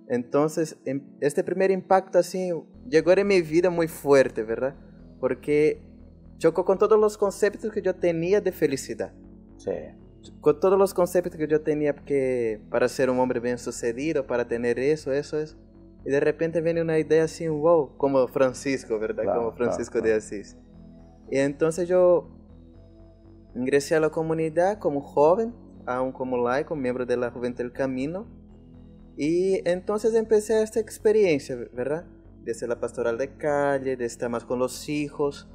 Speaker 6: Entonces, este primer impacto así llegó en mi vida muy fuerte, ¿verdad? Porque chocó con todos los conceptos que yo tenía de felicidad.
Speaker 2: Sí.
Speaker 6: Con todos los conceptos que yo tenía que para ser un hombre bien sucedido, para tener eso. Y de repente viene una idea así, wow, como Francisco, ¿verdad? Claro, como Francisco de Asís. Y entonces yo ingresé a la comunidad como joven, aún como laico, miembro de la Juventud del Camino. Y entonces empecé esta experiencia, ¿verdad? Desde la pastoral de calle, de estar más con los hijos.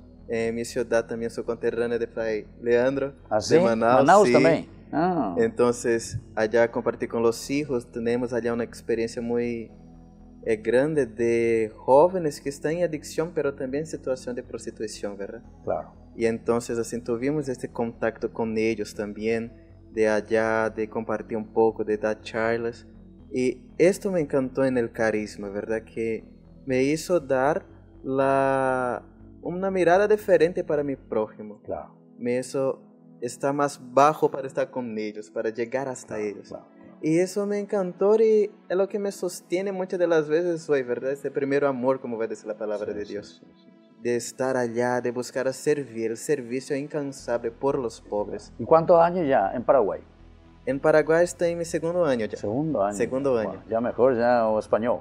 Speaker 6: Mi ciudad también soy conterránea de Fray Leandro,
Speaker 2: ¿sí?
Speaker 6: de Manaus.
Speaker 2: Manaus
Speaker 6: sí.
Speaker 2: también. Ah.
Speaker 6: Entonces, allá compartí con los hijos, tenemos allá una experiencia muy grande de jóvenes que están en adicción, pero también en situación de prostitución, ¿verdad?
Speaker 2: Claro.
Speaker 6: Y entonces, así tuvimos este contacto con ellos también, de allá, de compartir un poco, de dar charlas. Y esto me encantó en el carisma, ¿verdad? Que me hizo dar una mirada diferente para mi prójimo.
Speaker 2: Claro.
Speaker 6: Me hizo estar más bajo para estar con ellos, para llegar hasta ellos.
Speaker 2: Claro.
Speaker 6: Y eso me encantó y es lo que me sostiene muchas de las veces hoy, ¿verdad? Este primer amor, como va a decir la palabra de Dios. De estar allá, de buscar a servir, el servicio incansable por los pobres.
Speaker 2: ¿Y cuántos años ya en Paraguay?
Speaker 6: En Paraguay estoy en mi segundo año ya.
Speaker 2: Segundo año.
Speaker 6: Segundo año.
Speaker 2: Bueno, ya mejor, ya o español.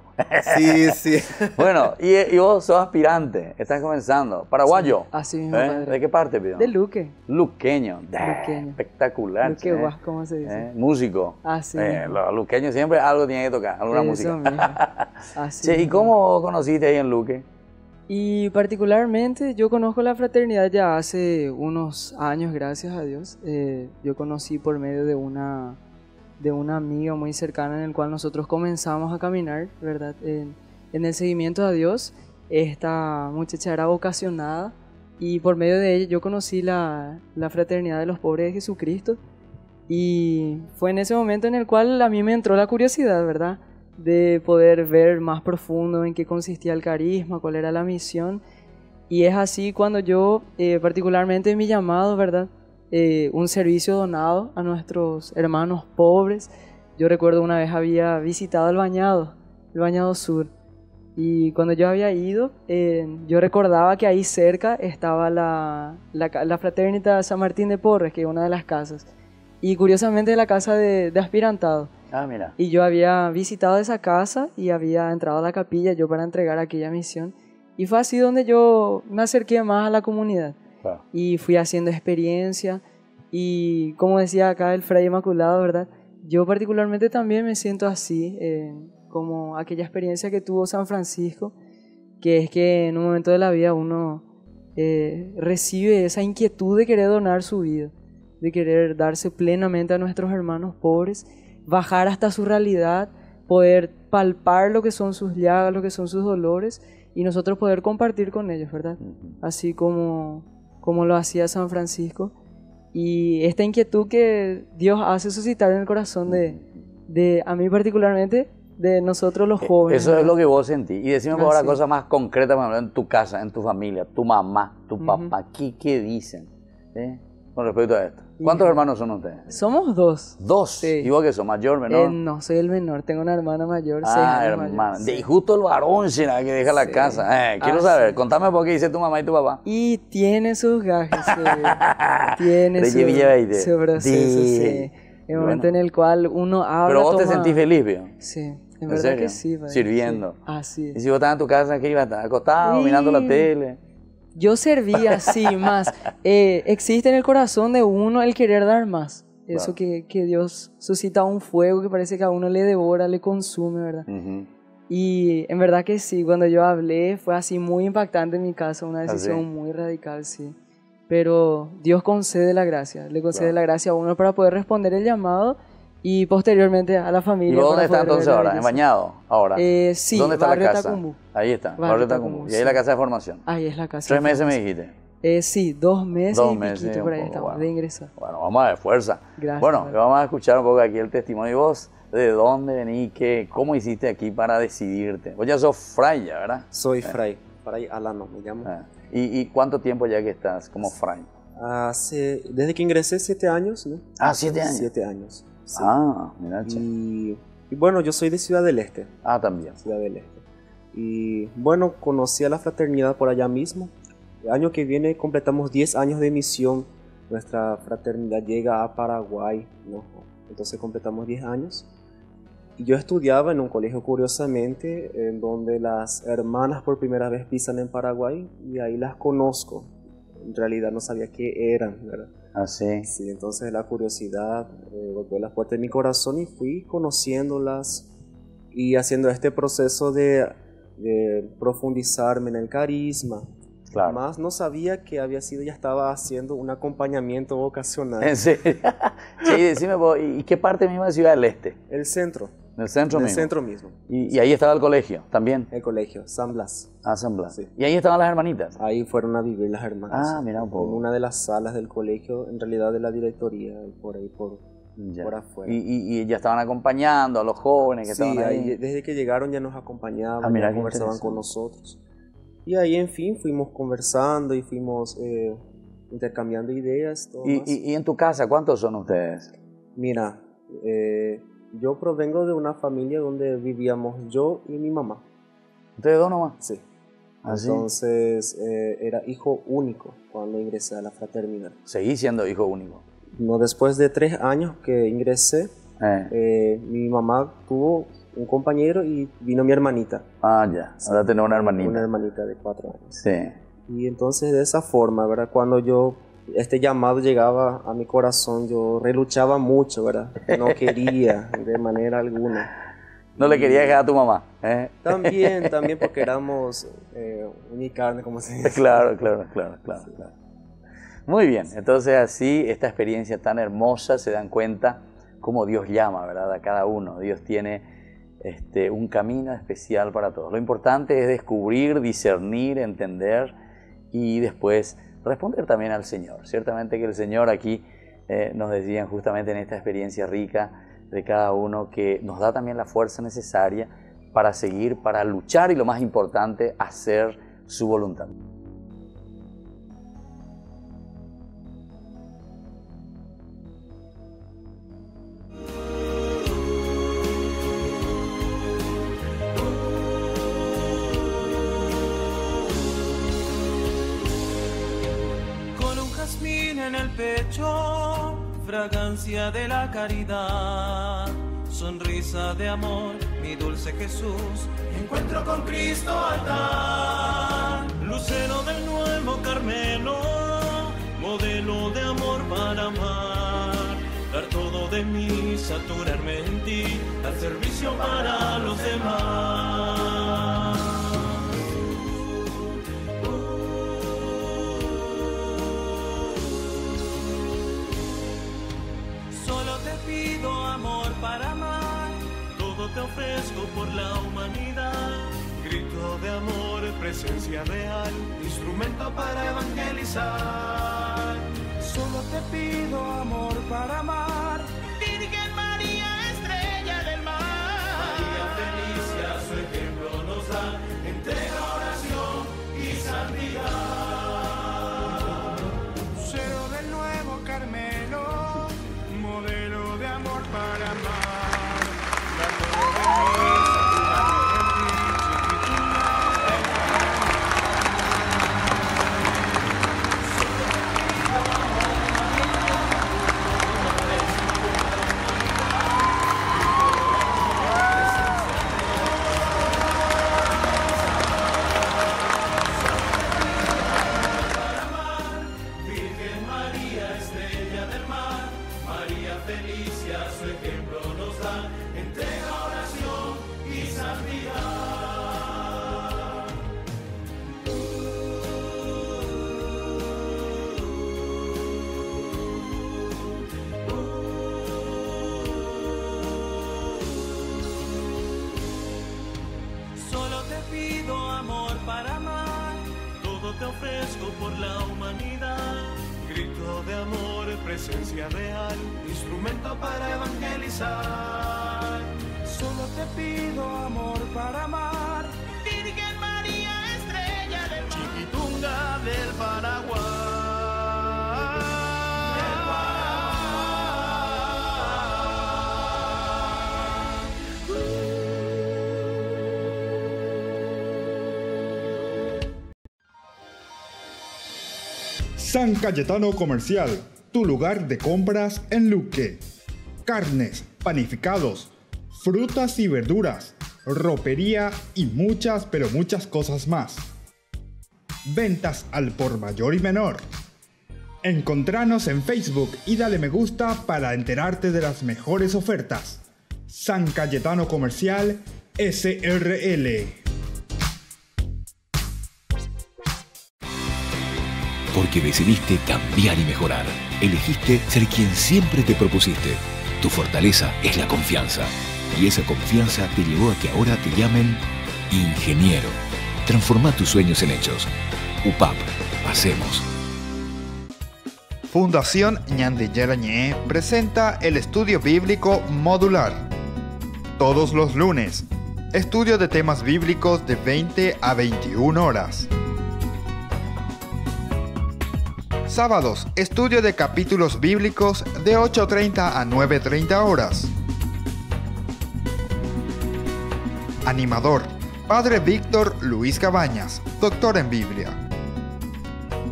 Speaker 6: Sí.
Speaker 2: Bueno, y vos sos aspirante, estás comenzando. ¿Paraguayo?
Speaker 7: Sí, así mismo, padre.
Speaker 2: ¿De qué parte, Pidón?
Speaker 7: De Luque.
Speaker 2: Luqueño.
Speaker 7: Luqueño.
Speaker 2: Espectacular.
Speaker 7: Luque, ¿cómo se dice?
Speaker 2: Músico.
Speaker 7: Así
Speaker 2: los luqueños siempre algo tienen que tocar, alguna música.
Speaker 7: Mismo. Así
Speaker 2: che, ¿y cómo conociste ahí en Luque?
Speaker 7: Y particularmente yo conozco la fraternidad ya hace unos años, gracias a Dios. Yo conocí por medio de una amiga muy cercana en el cual nosotros comenzamos a caminar, ¿verdad? En el seguimiento a Dios. Esta muchacha era vocacionada y por medio de ella yo conocí la fraternidad de los pobres de Jesucristo. Y fue en ese momento en el cual a mí me entró la curiosidad, ¿verdad? De poder ver más profundo en qué consistía el carisma, cuál era la misión. Y es así cuando yo, particularmente en mi llamado, ¿verdad? Un servicio donado a nuestros hermanos pobres. Yo recuerdo una vez había visitado el Bañado Sur. Y cuando yo había ido, yo recordaba que ahí cerca estaba la Fraternidad San Martín de Porres, que es una de las casas. y curiosamente de la casa de aspirantado.
Speaker 2: Ah, mira.
Speaker 7: Y yo había visitado esa casa y había entrado a la capilla yo para entregar aquella misión. Y fue así donde yo me acerqué más a la comunidad.
Speaker 2: Claro.
Speaker 7: Y fui haciendo experiencia. Y como decía acá el Fray Inmaculado, ¿verdad? Yo particularmente también me siento así, como aquella experiencia que tuvo San Francisco, que es que en un momento de la vida uno recibe esa inquietud de querer donar su vida, de querer darse plenamente a nuestros hermanos pobres, bajar hasta su realidad, poder palpar lo que son sus llagas, lo que son sus dolores, y nosotros poder compartir con ellos, ¿verdad? Así como lo hacía San Francisco. Y esta inquietud que Dios hace suscitar en el corazón de a mí particularmente, de nosotros los jóvenes.
Speaker 2: Eso es lo que vos sentís. Y decime por ahora
Speaker 7: sí.
Speaker 2: cosas más concretas, por ejemplo, en tu casa, en tu familia, tu mamá, tu papá, ¿qué dicen con respecto a esto? ¿Cuántos hermanos son ustedes?
Speaker 7: Somos 2.
Speaker 2: 2.
Speaker 7: Sí.
Speaker 2: ¿Y vos qué sos? ¿Mayor, menor?
Speaker 7: No, soy el menor. Tengo una hermana mayor, 6
Speaker 2: Ah,
Speaker 7: años
Speaker 2: hermana.
Speaker 7: mayor.
Speaker 2: Y justo el varón será que deja la
Speaker 7: Sí.
Speaker 2: casa. Quiero saber, contame por qué dice tu mamá y tu papá.
Speaker 7: Y tiene sus gajes, sí. Tiene
Speaker 2: De
Speaker 7: su
Speaker 2: Villa Veinte.
Speaker 7: proceso, sí. El momento en el cual uno habla,
Speaker 2: Pero vos te
Speaker 7: toma-
Speaker 2: sentís feliz, ¿vio?
Speaker 7: Sí, en
Speaker 2: ¿En
Speaker 7: verdad
Speaker 2: serio?
Speaker 7: que sí. padre,
Speaker 2: Sirviendo.
Speaker 7: sí. Así
Speaker 2: Y
Speaker 7: es.
Speaker 2: si vos estás en tu casa, ¿qué ibas a estar? ¿Acostado,
Speaker 7: Sí.
Speaker 2: mirando la tele?
Speaker 7: Yo servía, sí, más. Existe en el corazón de uno el querer dar más. Eso
Speaker 2: Claro.
Speaker 7: que Dios suscita un fuego que parece que a uno le devora, le consume, ¿verdad?
Speaker 2: Ujú.
Speaker 7: Y en verdad que sí, cuando yo hablé fue así muy impactante en mi caso, una decisión
Speaker 2: ¿Ah, sí?
Speaker 7: muy radical, sí. Pero Dios concede la gracia, le concede
Speaker 2: Claro.
Speaker 7: la gracia a uno para poder responder el llamado y posteriormente a la
Speaker 2: ¿Y
Speaker 7: familia.
Speaker 2: vos dónde
Speaker 7: para
Speaker 2: estás
Speaker 7: poder
Speaker 2: entonces
Speaker 7: ver la
Speaker 2: ahora? ¿En
Speaker 7: belleza.
Speaker 2: Bañado? Ahora.
Speaker 7: Sí,
Speaker 2: ¿Dónde está la
Speaker 7: Barrio
Speaker 2: casa?
Speaker 7: Tacumbú.
Speaker 2: Ahí está,
Speaker 7: Barrio
Speaker 2: Barrio
Speaker 7: Tacumbú,
Speaker 2: Tacumbú. Y ahí
Speaker 7: sí.
Speaker 2: la casa de formación.
Speaker 7: Ahí es la casa.
Speaker 2: 3 meses me
Speaker 7: famosa.
Speaker 2: dijiste.
Speaker 7: Sí, 2 meses
Speaker 2: 2
Speaker 7: y
Speaker 2: meses.
Speaker 7: piquito
Speaker 2: y
Speaker 7: por
Speaker 2: un
Speaker 7: ahí
Speaker 2: poco,
Speaker 7: estamos,
Speaker 2: bueno.
Speaker 7: de ingresar.
Speaker 2: Bueno, vamos a ver, fuerza.
Speaker 7: Gracias,
Speaker 2: Bueno,
Speaker 7: padre.
Speaker 2: vamos a escuchar un poco aquí el testimonio. ¿Y vos de dónde venís? ¿Cómo hiciste aquí para decidirte? Vos ya sos fray, ya, ¿verdad?
Speaker 10: Soy Fray Alano me llamo.
Speaker 2: ¿Y cuánto tiempo ya que estás como fray?
Speaker 10: Desde que ingresé 7 años, ¿no?
Speaker 2: 7 años.
Speaker 10: 7 años. Sí.
Speaker 2: Mira, che.
Speaker 10: Y bueno, yo soy de Ciudad del Este.
Speaker 2: También.
Speaker 10: Ciudad del Este. Y bueno, conocí a la fraternidad por allá mismo. El año que viene completamos 10 años de misión. Nuestra fraternidad llega a Paraguay, ¿no? Entonces completamos 10 años. Y yo estudiaba en un colegio, curiosamente, en donde las hermanas por primera vez pisan en Paraguay y ahí las conozco. En realidad no sabía qué eran, ¿verdad?
Speaker 2: Sí.
Speaker 10: Sí, entonces la curiosidad golpeó las puertas de mi corazón y fui conociéndolas y haciendo este proceso de profundizarme en el carisma.
Speaker 2: Claro.
Speaker 10: Más no sabía que ya estaba haciendo un acompañamiento vocacional.
Speaker 2: ¿En serio? Sí, decime vos, ¿y qué parte misma de Ciudad del Este?
Speaker 10: El centro.
Speaker 2: ¿En el centro
Speaker 10: En el
Speaker 2: mismo?
Speaker 10: centro mismo.
Speaker 2: ¿Y ahí estaba el colegio también?
Speaker 10: El colegio, San Blas.
Speaker 2: San Blas.
Speaker 10: Sí.
Speaker 2: ¿Y ahí estaban las hermanitas?
Speaker 10: Ahí fueron a vivir las hermanas.
Speaker 2: Mira un poco.
Speaker 10: En una de las salas del colegio, en realidad de la directoría, por ahí, por afuera.
Speaker 2: ¿Y ya estaban acompañando a los jóvenes que
Speaker 10: Sí,
Speaker 2: estaban ahí?
Speaker 10: desde que llegaron ya nos acompañaban,
Speaker 2: Mira,
Speaker 10: ya
Speaker 2: qué
Speaker 10: conversaban
Speaker 2: interesante.
Speaker 10: con nosotros. Y ahí, en fin, fuimos conversando y fuimos intercambiando ideas. Todo más.
Speaker 2: ¿Y en tu casa cuántos son ustedes?
Speaker 10: Mira, yo provengo de una familia donde vivíamos yo y mi mamá.
Speaker 2: ¿Ustedes dos nomás?
Speaker 10: Sí.
Speaker 2: ¿Sí?
Speaker 10: Entonces, era hijo único cuando ingresé a la fraternidad.
Speaker 2: Seguí siendo hijo único.
Speaker 10: No, después de 3 años que ingresé, mi mamá tuvo un compañero y vino mi hermanita.
Speaker 2: Ya. Ahora tenés una hermanita.
Speaker 10: Una hermanita de 4 años.
Speaker 2: Sí.
Speaker 10: Y entonces de esa forma, ¿verdad? Cuando este llamado llegaba a mi corazón, yo reluchaba mucho, ¿verdad? No quería de manera alguna.
Speaker 2: ¿No le quería dejar a tu mamá?
Speaker 10: También porque éramos unicarne, como se dice.
Speaker 2: Claro. Muy bien, entonces así, esta experiencia tan hermosa, se dan cuenta cómo Dios llama, ¿verdad? A cada uno. Dios tiene un camino especial para todos. Lo importante es descubrir, discernir, entender y después responder también al Señor. Ciertamente que el Señor aquí nos decía justamente en esta experiencia rica de cada uno que nos da también la fuerza necesaria para seguir, para luchar y lo más importante, hacer su voluntad.
Speaker 11: Con un jazmín en el pecho, fragancia de la caridad, sonrisa de amor, mi dulce Jesús, encuentro con Cristo altar, lucero del nuevo Carmelo, modelo de amor para amar, dar todo de mí, saturarme en ti, al servicio para los demás. Solo te pido amor para amar, todo te ofrezco por la humanidad. Grito de amor, presencia real, instrumento para evangelizar. Solo te pido amor para amar, Virgen María, estrella del mar. María Felicia, su ejemplo nos da, entrega, oración y santidad. Lucero del nuevo Carmelo, modelo de amor para amar. La torre de por la humanidad, grito de amor, presencia real, instrumento para evangelizar. Solo te pido amor para amar, Virgen María, estrella del mar. Chiquitunga del Paraguay.
Speaker 3: San Cayetano Comercial, tu lugar de compras en Luque. Carnes, panificados, frutas y verduras, ropería y muchas pero muchas cosas más. Ventas al por mayor y menor. Encontranos en Facebook y dale me gusta para enterarte de las mejores ofertas. San Cayetano Comercial SRL.
Speaker 5: Porque decidiste cambiar y mejorar. Elegiste ser quien siempre te propusiste. Tu fortaleza es la confianza. Y esa confianza te llevó a que ahora te llamen ingeniero. Transforma tus sueños en hechos. UPAP. Hacemos.
Speaker 1: Fundación Ñande Yarañé presenta el estudio bíblico modular. Todos los lunes. Estudio de temas bíblicos de 20 a 21 horas. Sábados, estudio de capítulos bíblicos de 8:30 a 9:30 horas. Animador, Padre Víctor Luis Cabañas, doctor en Biblia.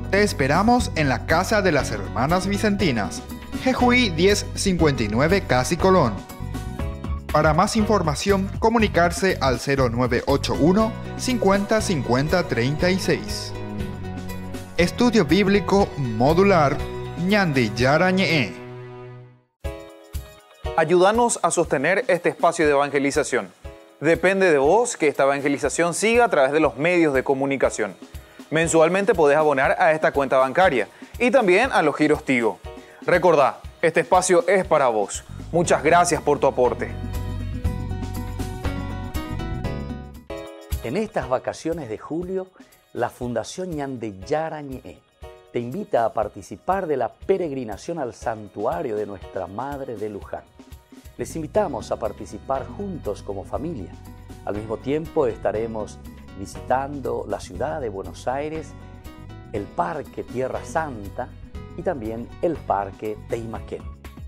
Speaker 1: Te esperamos en la Casa de las Hermanas Vicentinas, Jejuí 1059 Casi Colón. Para más información, comunicarse al 0981 50 50 36. Estudio Bíblico Modular Ñande Yarañé.
Speaker 4: Ayúdanos a sostener este espacio de evangelización. Depende de vos que esta evangelización siga a través de los medios de comunicación. Mensualmente podés abonar a esta cuenta bancaria y también a los giros Tigo. Recordá, este espacio es para vos. Muchas gracias por tu aporte.
Speaker 2: En estas vacaciones de julio, la Fundación Ñande Yarañé te invita a participar de la peregrinación al santuario de Nuestra Madre de Luján. Les invitamos a participar juntos como familia. Al mismo tiempo estaremos visitando la ciudad de Buenos Aires, el Parque Tierra Santa y también el Parque Teimaquén.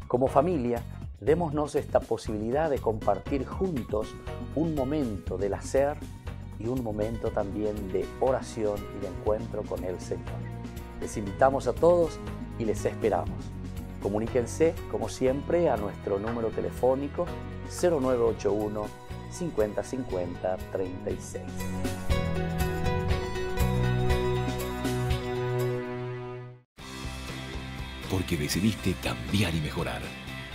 Speaker 2: Como familia, démonos esta posibilidad de compartir juntos un momento del hacer y un momento también de oración y de encuentro con el Señor. Les invitamos a todos y les esperamos. Comuníquense, como siempre, a nuestro número telefónico 0981 50 50 36.
Speaker 5: Porque decidiste cambiar y mejorar.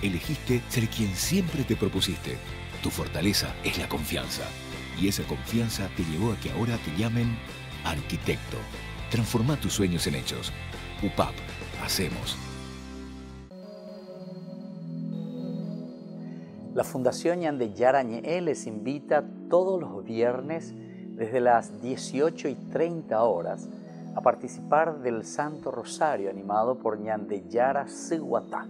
Speaker 5: Elegiste ser quien siempre te propusiste. Tu fortaleza es la confianza. Y esa confianza te llevó a que ahora te llamen arquitecto. Transforma tus sueños en hechos. UPAP. Hacemos.
Speaker 2: La Fundación Ñande Yarañé les invita todos los viernes desde las 18:30 horas a participar del Santo Rosario animado por Ñande Yara Siguatá.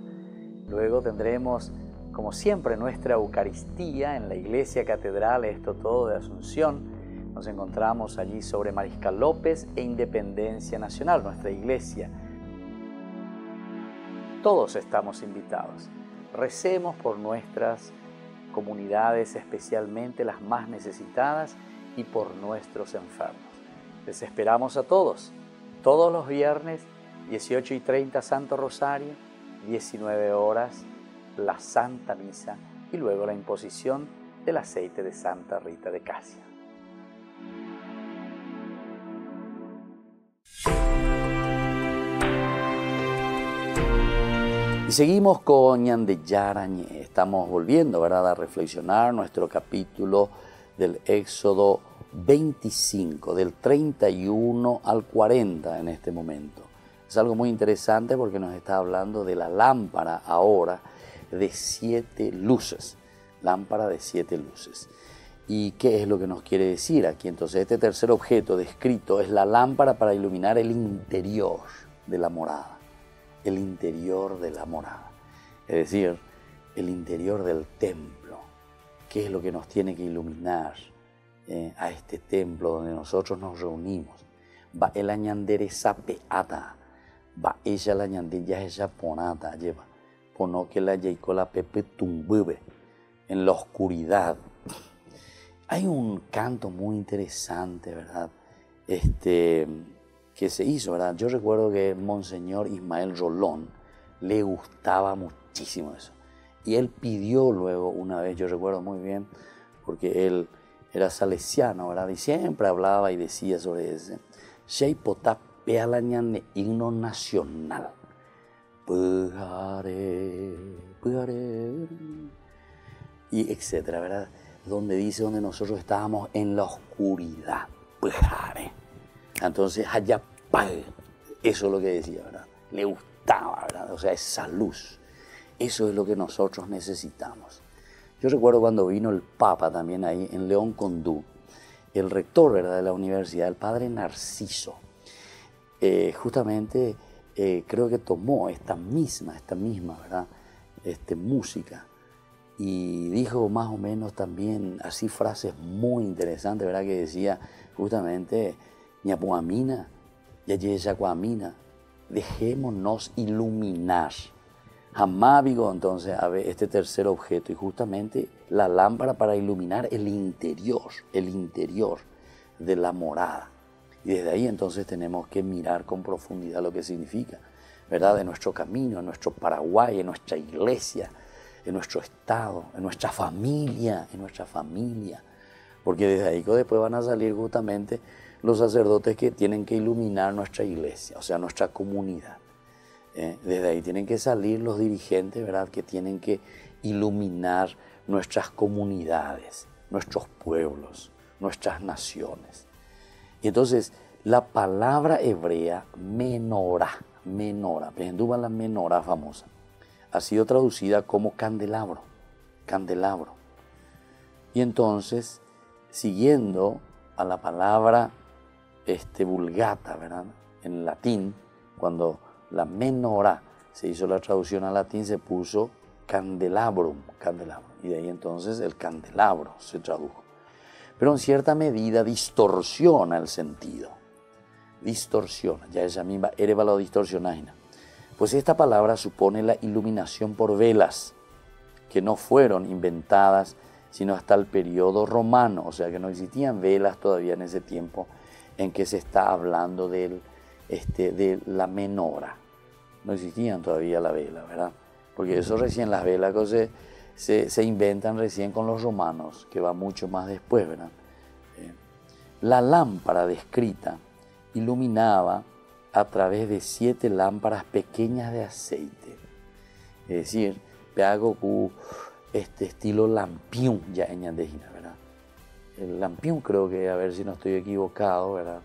Speaker 2: Luego tendremos, como siempre, nuestra Eucaristía en la Iglesia Catedral Esto Todo de Asunción. Nos encontramos allí sobre Mariscal López e Independencia Nacional, nuestra iglesia. Todos estamos invitados. Recemos por nuestras comunidades, especialmente las más necesitadas, y por nuestros enfermos. Les esperamos a todos los viernes, 18:30 Santo Rosario, 19 horas la Santa Misa y luego la imposición del aceite de Santa Rita de Casia. Y seguimos con Ñande Yarañé. Estamos volviendo, ¿verdad?, a reflexionar nuestro capítulo del Éxodo 25, del 31 al 40 en este momento. Es algo muy interesante porque nos está hablando de la lámpara ahora de 7 luces. Lámpara de 7 luces. ¿Y qué es lo que nos quiere decir aquí? Entonces, este tercer objeto descrito es la lámpara para iluminar el interior de la morada. El interior de la morada, es decir, el interior del templo. ¿Qué es lo que nos tiene que iluminar a este templo donde nosotros nos reunimos? Va el añandere sapeata, va ella la añandilla ella ponata, lleva, pono que la yeikola pepe tumbube, en la oscuridad. Hay un canto muy interesante, ¿verdad? Que se hizo, ¿verdad? Yo recuerdo que Monseñor Ismael Rolón le gustaba muchísimo eso. Y él pidió luego una vez, yo recuerdo muy bien, porque él era salesiano, ¿verdad? Y siempre hablaba y decía sobre ese. Sheipota pealañan himno nacional. Pujare, pujare. Y etcétera, ¿verdad? Donde dice donde nosotros estábamos en la oscuridad. Pujare. Entonces, allá, eso es lo que decía, ¿verdad? Le gustaba, ¿verdad? O sea, esa luz. Eso es lo que nosotros necesitamos. Yo recuerdo cuando vino el Papa también ahí en León Condú, el rector, ¿verdad?, de la universidad, el padre Narciso, justamente creo que tomó esta misma, ¿verdad?, música, y dijo más o menos también así frases muy interesantes, ¿verdad?, que decía justamente ñapuamina, yayeyacuamina, dejémonos iluminar. Jamás digo entonces a ver este tercer objeto y justamente la lámpara para iluminar el interior de la morada. Y desde ahí entonces tenemos que mirar con profundidad lo que significa, ¿verdad?, en nuestro camino, en nuestro Paraguay, en nuestra iglesia, en nuestro estado, en nuestra familia, porque desde ahí después van a salir justamente los sacerdotes que tienen que iluminar nuestra iglesia, o sea, nuestra comunidad. Desde ahí tienen que salir los dirigentes, ¿verdad?, que tienen que iluminar nuestras comunidades, nuestros pueblos, nuestras naciones. Y entonces, la palabra hebrea menorá, penduba la menorá famosa, ha sido traducida como candelabro. Y entonces, siguiendo a la palabra vulgata, ¿verdad?, en latín, cuando la menorá se hizo la traducción al latín, se puso candelabrum, y de ahí entonces el candelabro se tradujo. Pero en cierta medida distorsiona el sentido, ya esa misma erevalo distorsionaina. Pues esta palabra supone la iluminación por velas, que no fueron inventadas sino hasta el periodo romano, o sea que no existían velas todavía en ese tiempo en que se está hablando de la menora. no existían todavía la vela, ¿verdad? Porque eso recién, las velas se inventan recién con los romanos, que va mucho más después, ¿verdad? La lámpara descrita iluminaba a través de 7 lámparas pequeñas de aceite. Es decir, hago este estilo lampión ya en Yandejina, ¿verdad? El lampión creo que, a ver si no estoy equivocado, ¿verdad?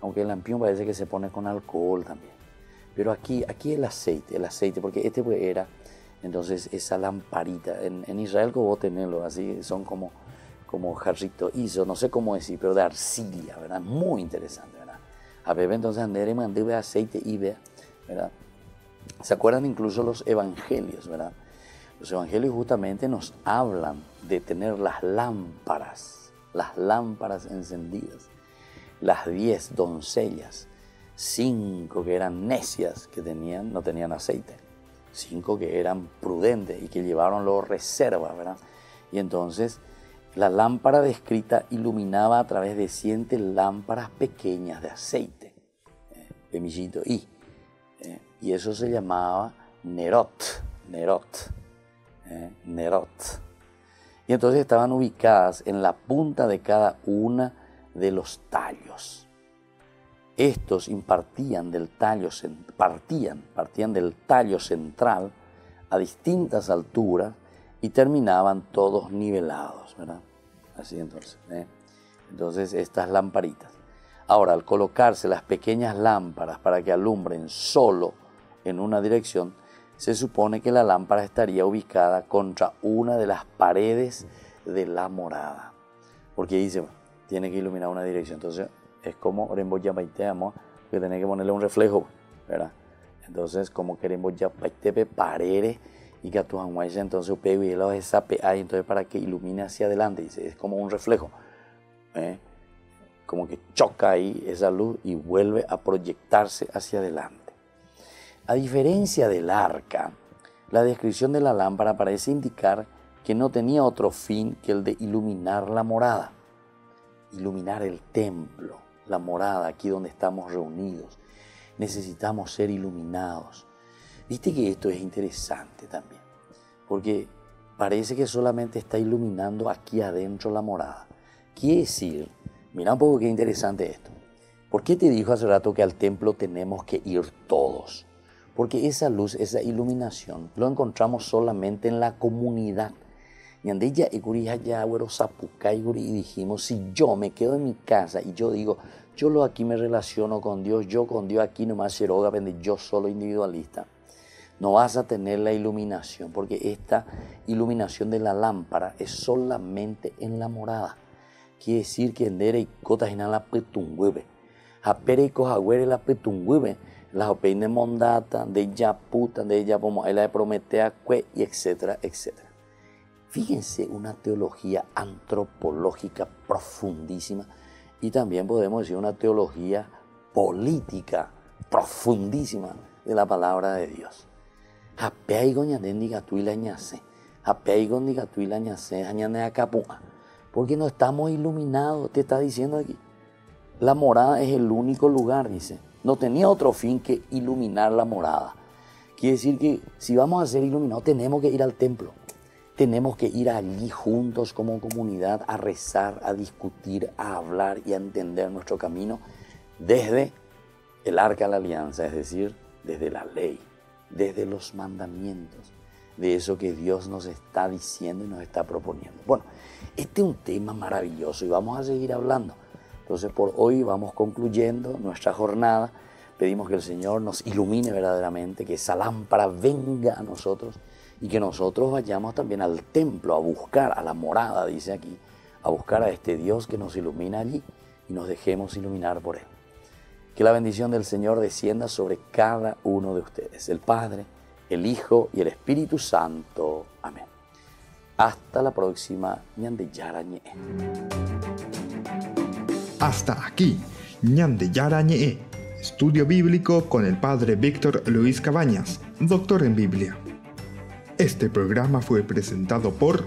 Speaker 2: Aunque el lampión parece que se pone con alcohol también. Pero aquí el aceite, porque este pues era, entonces esa lamparita, en Israel como vos tenés así, son como jarrito hizo, no sé cómo decir, pero de arcilla, ¿verdad? Muy interesante, ¿verdad? A ver, entonces andar y mandé aceite y vea, ¿verdad? ¿Se acuerdan incluso los evangelios, verdad? Los evangelios justamente nos hablan de tener las lámparas encendidas. Las 10 doncellas, 5 que eran necias, que no tenían aceite, 5 que eran prudentes y que llevaron los reservas, ¿verdad? Y entonces la lámpara descrita iluminaba a través de 7 lámparas pequeñas de aceite, pemillito y eso se llamaba nerot. Y entonces estaban ubicadas en la punta de cada una de los tallos. Estos partían del tallo central a distintas alturas y terminaban todos nivelados, ¿verdad? Así entonces. Entonces estas lamparitas. Ahora, al colocarse las pequeñas lámparas para que alumbren solo en una dirección, se supone que la lámpara estaría ubicada contra una de las paredes de la morada. Porque dice, tiene que iluminar una dirección. Entonces, es como que tiene que ponerle un reflejo, ¿verdad? Entonces, como queremos ya paredes y que tu entonces pego y el esa ahí, entonces para que ilumine hacia adelante, dice, es como un reflejo. Como que choca ahí esa luz y vuelve a proyectarse hacia adelante. A diferencia del arca, la descripción de la lámpara parece indicar que no tenía otro fin que el de iluminar la morada, iluminar el templo, la morada, aquí donde estamos reunidos. Necesitamos ser iluminados. Viste que esto es interesante también, porque parece que solamente está iluminando aquí adentro la morada. Quiere decir, mira un poco qué interesante esto. ¿Por qué te dijo hace rato que al templo tenemos que ir todos? Porque esa luz, esa iluminación, lo encontramos solamente en la comunidad. Y dijimos, si yo me quedo en mi casa y yo digo, yo aquí me relaciono con Dios, yo con Dios aquí nomás Sheroga, yo solo individualista, no vas a tener la iluminación, porque esta iluminación de la lámpara es solamente en la morada. Quiere decir que en dere y cotas en la petungüebe, apere y cojagüere la petungüebe, la opeine mondata, de ella puta, de ella como la de Prometea, y etcétera, etcétera. Fíjense, una teología antropológica profundísima y también podemos decir una teología política profundísima de la palabra de Dios. Porque no estamos iluminados, te está diciendo aquí. La morada es el único lugar, dice. No tenía otro fin que iluminar la morada. Quiere decir que si vamos a ser iluminados tenemos que ir al templo. Tenemos que ir allí juntos como comunidad a rezar, a discutir, a hablar y a entender nuestro camino desde el arca de la alianza, es decir, desde la ley, desde los mandamientos, de eso que Dios nos está diciendo y nos está proponiendo. Bueno, este es un tema maravilloso y vamos a seguir hablando. Entonces por hoy vamos concluyendo nuestra jornada. Pedimos que el Señor nos ilumine verdaderamente, que esa lámpara venga a nosotros y que nosotros vayamos también al templo a buscar, a la morada, dice aquí, a buscar a este Dios que nos ilumina allí y nos dejemos iluminar por Él. Que la bendición del Señor descienda sobre cada uno de ustedes, el Padre, el Hijo y el Espíritu Santo. Amén. Hasta la próxima. Ñande Yarañe.
Speaker 3: Hasta aquí, Ñande Yarañe, estudio bíblico con el Padre Víctor Luis Cabañas, doctor en Biblia. Este programa fue presentado por